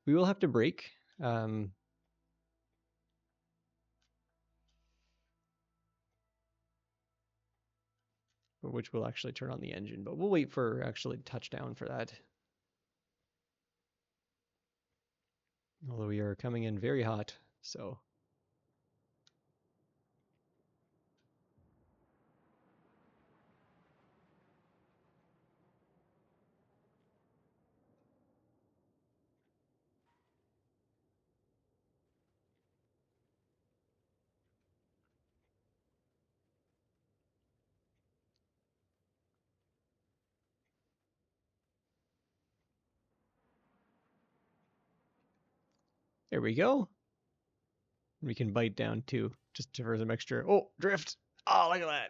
We will have to brake. Which will actually turn on the engine, but we'll wait for actually touchdown for that. Although we are coming in very hot, so. There we go. We can bite down too, just for some extra. Oh, drift! Oh, look at that!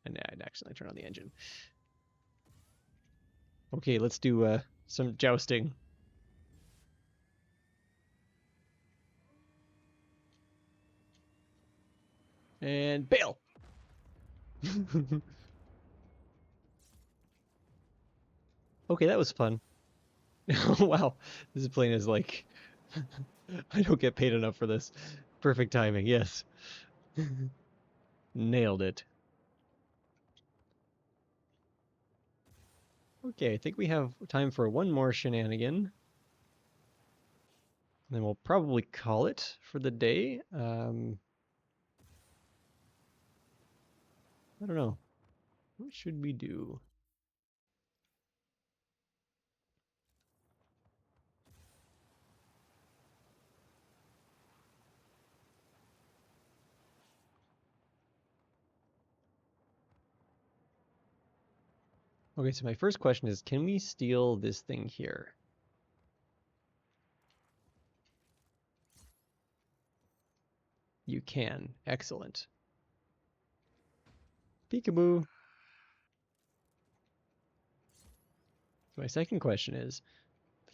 And I'd accidentally turn on the engine. Okay, let's do some jousting. And bail! Okay, that was fun. Wow, this plane is like... I don't get paid enough for this. Perfect timing, yes. Nailed it. Okay, I think we have time for one more shenanigan. Then we'll probably call it for the day. I don't know. What should we do? Okay, so my first question is, can we steal this thing here? You can. Excellent. Peekaboo. So my second question is,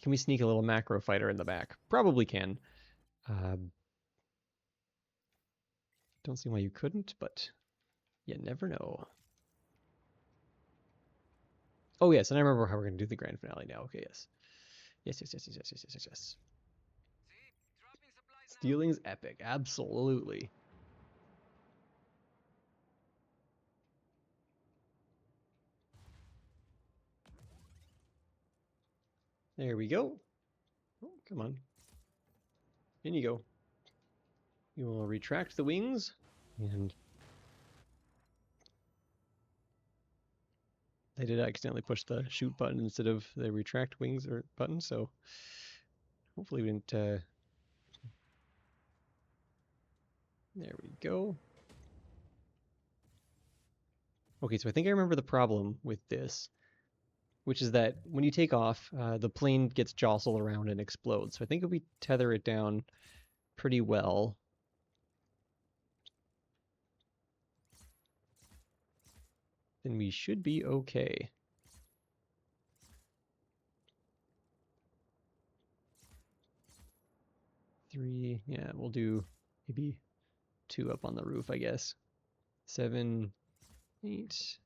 can we sneak a little macro fighter in the back? Probably can. Don't see why you couldn't, but you never know. Oh yes, and I remember how we're going to do the grand finale now. Okay, yes. Yes, yes, yes, yes, yes, yes, yes, yes. Stealing's epic, absolutely. There we go. Oh, come on. In you go. You will retract the wings and I did accidentally push the shoot button instead of the retract wings or button, so hopefully we didn't. There we go. Okay, so I think I remember the problem with this, which is that when you take off, the plane gets jostled around and explodes. So I think if we tether it down pretty well, then we should be okay. 3, yeah, we'll do maybe 2 up on the roof, I guess. 7, 8.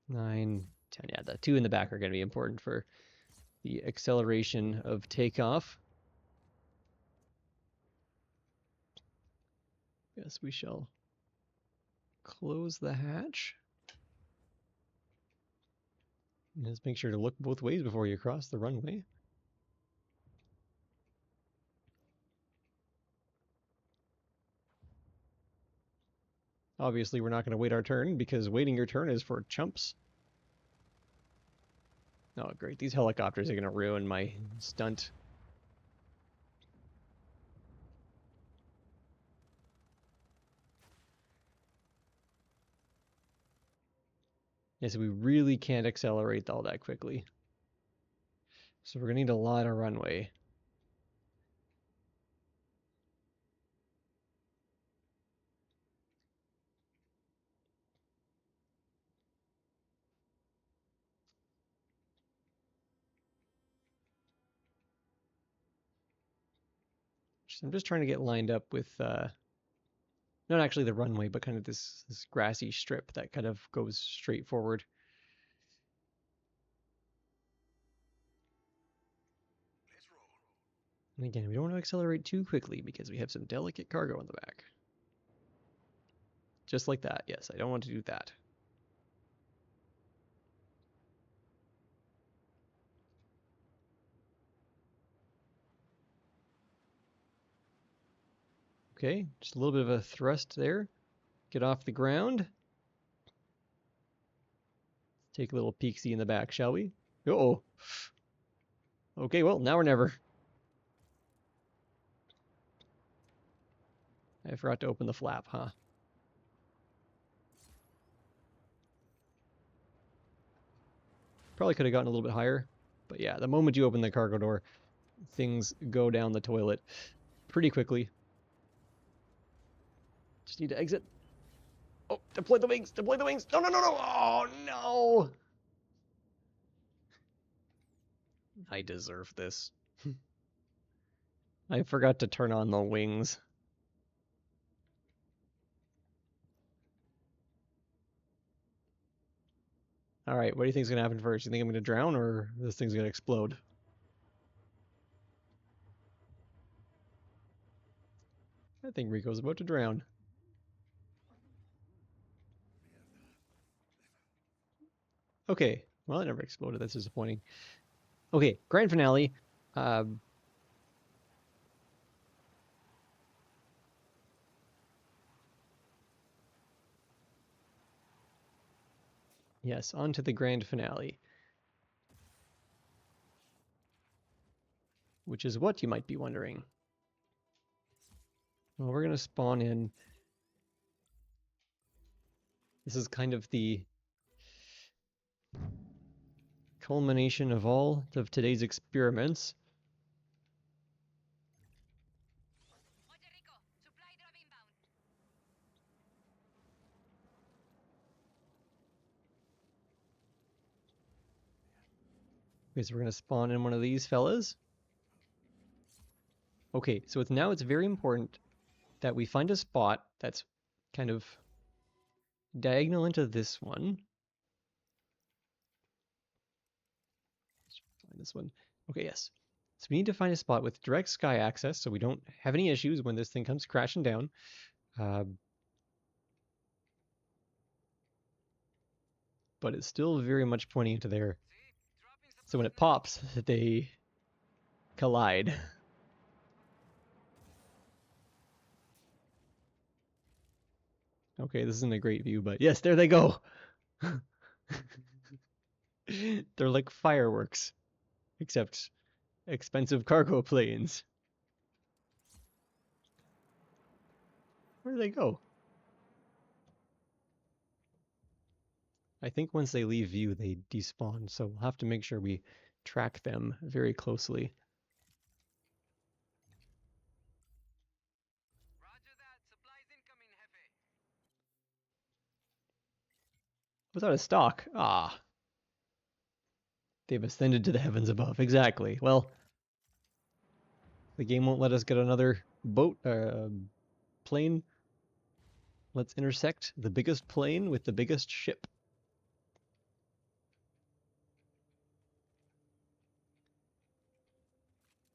9, 10. Yeah, the 2 in the back are going to be important for the acceleration of takeoff. Yes, we shall close the hatch. And just make sure to look both ways before you cross the runway. Obviously, we're not going to wait our turn because waiting your turn is for chumps. Oh, great. These helicopters are going to ruin my stunt. Yes, we really can't accelerate all that quickly. So we're going to need a lot of runway. I'm just trying to get lined up with, not actually the runway, but kind of this grassy strip that kind of goes straight forward. Let's roll. And again, we don't want to accelerate too quickly because we have some delicate cargo in the back. Just like that. Yes, I don't want to do that. Okay, just a little bit of a thrust there. Get off the ground. Take a little peek-see in the back, shall we? Uh-oh. Okay, well, now or never. I forgot to open the flap, huh? Probably could have gotten a little bit higher. But yeah, the moment you open the cargo door, things go down the toilet pretty quickly. Just need to exit. Oh, deploy the wings! Deploy the wings! No, no, no, no! Oh, no! I deserve this. I forgot to turn on the wings. Alright, what do you think is going to happen first? You think I'm going to drown or this thing's going to explode? I think Rico's about to drown. Okay, well, it never exploded. That's disappointing. Okay, grand finale. Yes, on to the grand finale. Which is what you might be wondering. Well, we're going to spawn in. This is kind of the culmination of all of today's experiments. Roger, Rico. Supply drop inbound. Okay, so we're going to spawn in one of these fellas. Okay, so it's very important that we find a spot that's kind of diagonal into this one. Let's find this one. Okay, yes. So we need to find a spot with direct sky access so we don't have any issues when this thing comes crashing down. But it's still very much pointing into there. So when it pops, they collide. Okay, this isn't a great view, but yes, there they go. They're like fireworks, except expensive cargo planes. Where do they go? I think once they leave view, they despawn, so we'll have to make sure we track them very closely. Roger that. Supplies incoming, Hefe. Without a stock. Ah. They've ascended to the heavens above. Exactly. Well, the game won't let us get another boat, plane. Let's intersect the biggest plane with the biggest ship.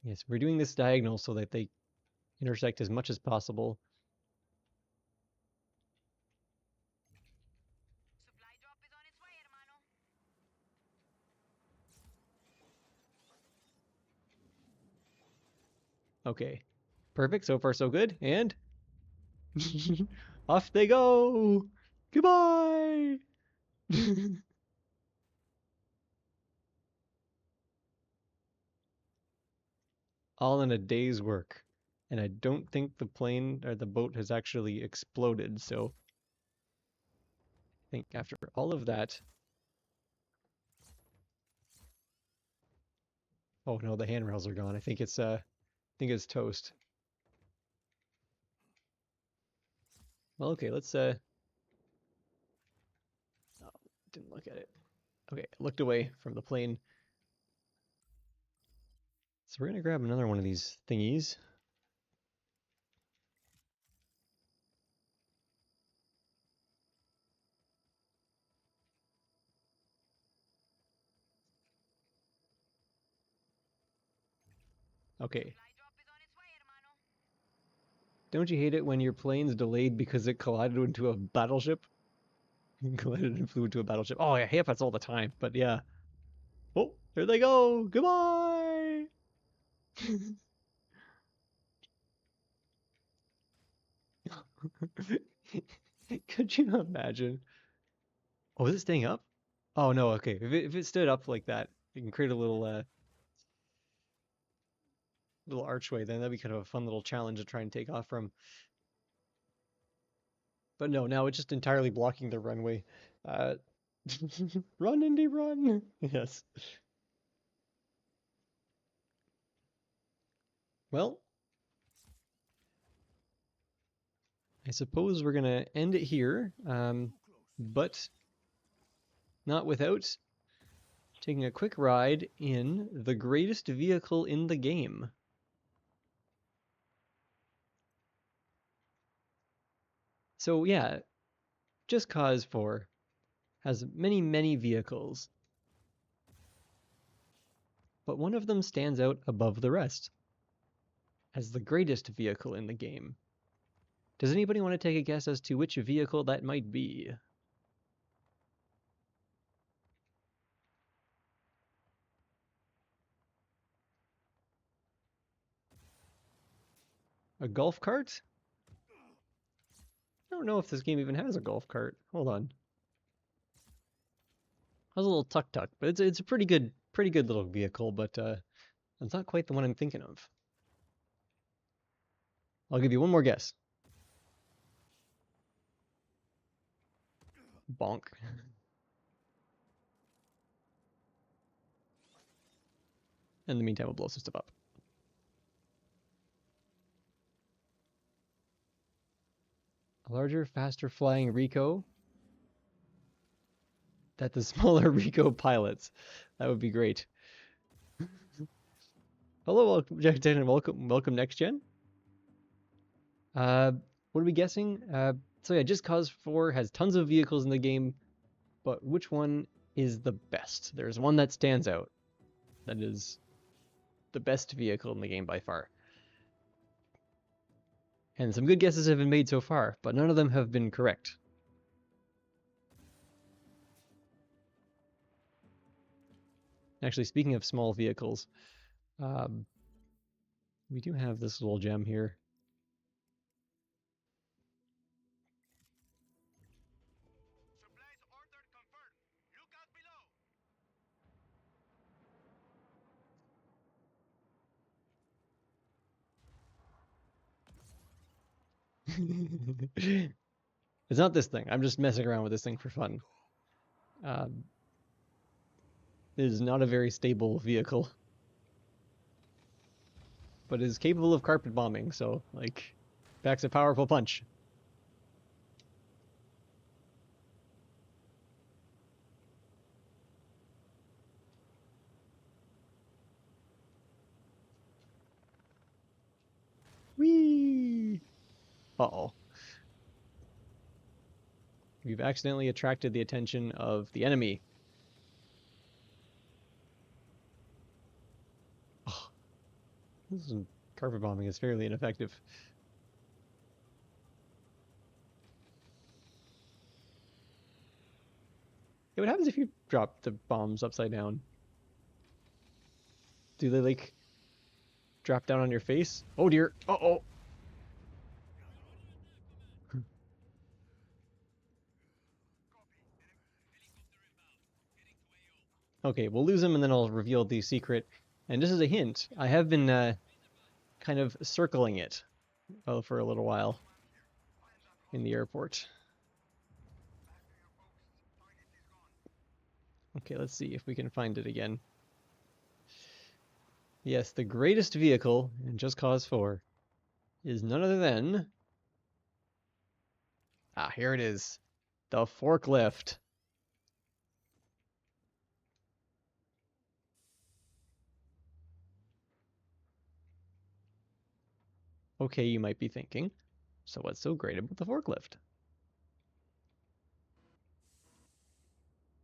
Yes, we're doing this diagonal so that they intersect as much as possible. Supply drop is on its way, hermano. Okay. Perfect. So far, so good. And off they go. Goodbye. All in a day's work. And I don't think the plane or the boat has actually exploded. So I think after all of that, oh no, the handrails are gone. I think it's toast. Well, okay, let's oh, didn't look at it. Okay, looked away from the plane. So we're gonna grab another one of these thingies. Okay. Supply drop is on its way, hermano. Don't you hate it when your plane's delayed because it collided into a battleship? Collided and flew into a battleship. Oh, I hate that all the time, but yeah. Oh, there they go. Goodbye. Could you imagine? Oh, is it staying up? Oh no, okay. If it stood up like that, you can create a little archway, then that'd be kind of a fun little challenge to try and take off from. But no, now it's just entirely blocking the runway. Uh, run, Indy, run! Yes. Well, I suppose we're gonna end it here, but not without taking a quick ride in the greatest vehicle in the game. So yeah, Just Cause 4 has many, many vehicles, but one of them stands out above the rest as the greatest vehicle in the game. Does anybody want to take a guess as to which vehicle that might be? A golf cart? I don't know if this game even has a golf cart. Hold on. It has a little tuk-tuk, but it's a pretty good little vehicle, but it's not quite the one I'm thinking of. I'll give you one more guess. Bonk. In the meantime, we'll blow some stuff up. A larger, faster flying Rico that the smaller Rico pilots. That would be great. Hello, welcome, Jack and welcome next gen. What are we guessing? So yeah, Just Cause 4 has tons of vehicles in the game, but which one is the best? There's one that stands out. That is the best vehicle in the game by far. And some good guesses have been made so far, but none of them have been correct. Actually, speaking of small vehicles, we do have this little gem here. It's not this thing. I'm just messing around with this thing for fun. It is not a very stable vehicle, but is capable of carpet bombing, so, like, packs a powerful punch. Whee! Uh-oh. We've accidentally attracted the attention of the enemy. Oh, carpet bombing is fairly ineffective. Hey, what happens if you drop the bombs upside down? Do they, like, drop down on your face? Oh dear. Uh-oh. Okay, we'll lose him and then I'll reveal the secret. And just as a hint, I have been kind of circling it for a little while in the airport. Okay, let's see if we can find it again. Yes, the greatest vehicle in Just Cause 4 is none other than... Ah, here it is. The forklift. Okay, you might be thinking, so what's so great about the forklift?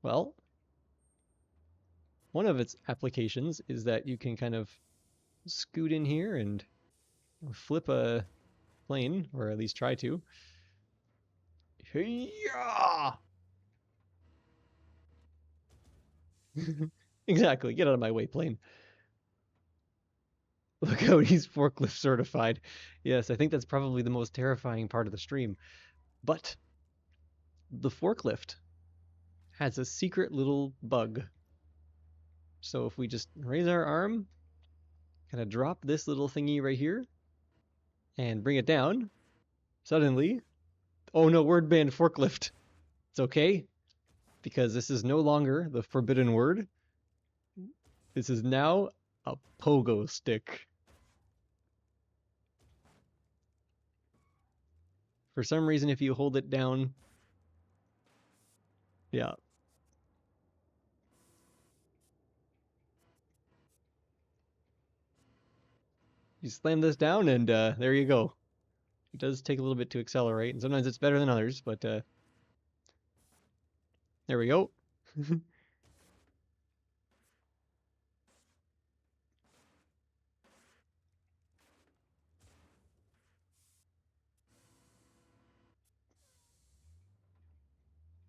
Well, one of its applications is that you can kind of scoot in here and flip a plane, or at least try to. Yeah! Exactly, get out of my way, plane. Look how he's forklift certified. Yes, I think that's probably the most terrifying part of the stream. But the forklift has a secret little bug. So if we just raise our arm, kind of drop this little thingy right here, and bring it down, suddenly, oh no, word banned forklift. It's okay, because this is no longer the forbidden word. This is now a pogo stick. For some reason, if you hold it down, yeah. You slam this down and there you go. It does take a little bit to accelerate, and sometimes it's better than others, but there we go.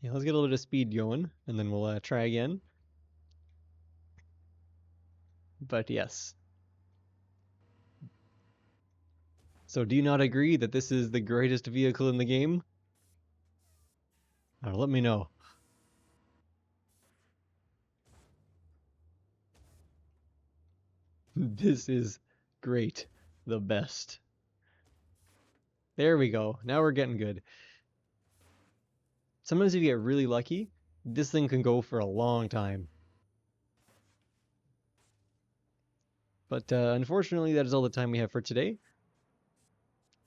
Yeah, let's get a little bit of speed going, and then we'll try again. But yes. So do you not agree that this is the greatest vehicle in the game? Let me know. This is great. The best. There we go. Now we're getting good. Sometimes if you get really lucky, this thing can go for a long time. But unfortunately, that is all the time we have for today.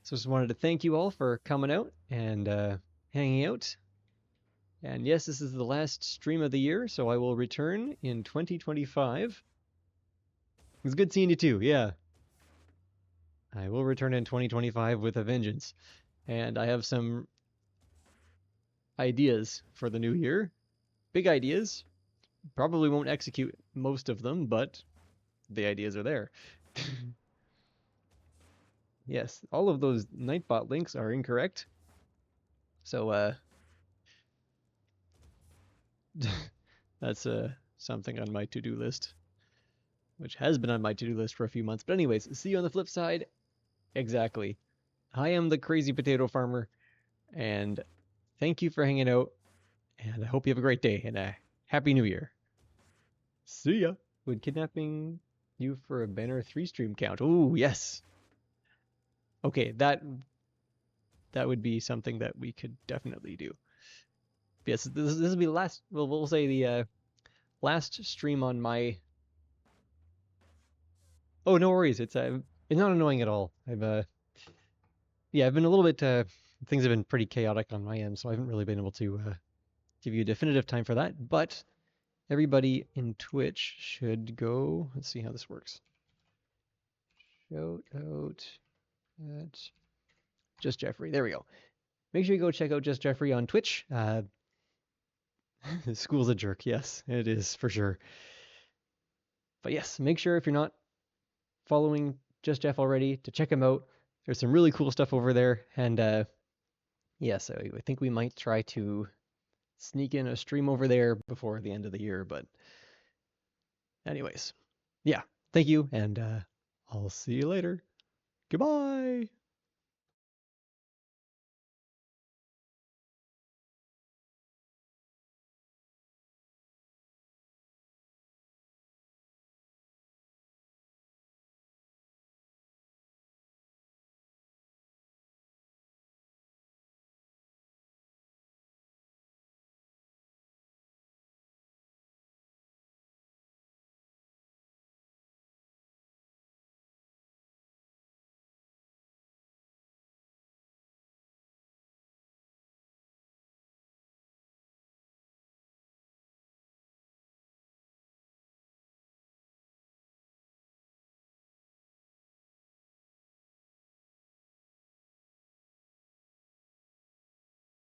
So just wanted to thank you all for coming out and hanging out. And yes, this is the last stream of the year, so I will return in 2025. It was good seeing you too, yeah. I will return in 2025 with a vengeance. And I have some ideas for the new year. Big ideas. Probably won't execute most of them, but the ideas are there. Yes, all of those Nightbot links are incorrect. So, that's something on my to-do list, which has been on my to-do list for a few months. But anyways, see you on the flip side. Exactly. I am the crazy potato farmer, and thank you for hanging out, and I hope you have a great day, and a Happy New Year. See ya. Would kidnapping you for a banner 3 stream count? Ooh, yes. Okay, that that would be something that we could definitely do. Yes, this will be the last. Well, we'll say the last stream on my. Oh, no worries. It's not annoying at all. I've been a little bit. Things have been pretty chaotic on my end, so I haven't really been able to give you a definitive time for that. But everybody in Twitch should go. Let's see how this works. Shout out at Just Jeffrey. There we go. Make sure you go check out Just Jeffrey on Twitch. School's a jerk. Yes, it is for sure. But yes, make sure if you're not following Just Jeff already to check him out. There's some really cool stuff over there. And yes, I think we might try to sneak in a stream over there before the end of the year. But anyways, yeah, thank you. And I'll see you later. Goodbye.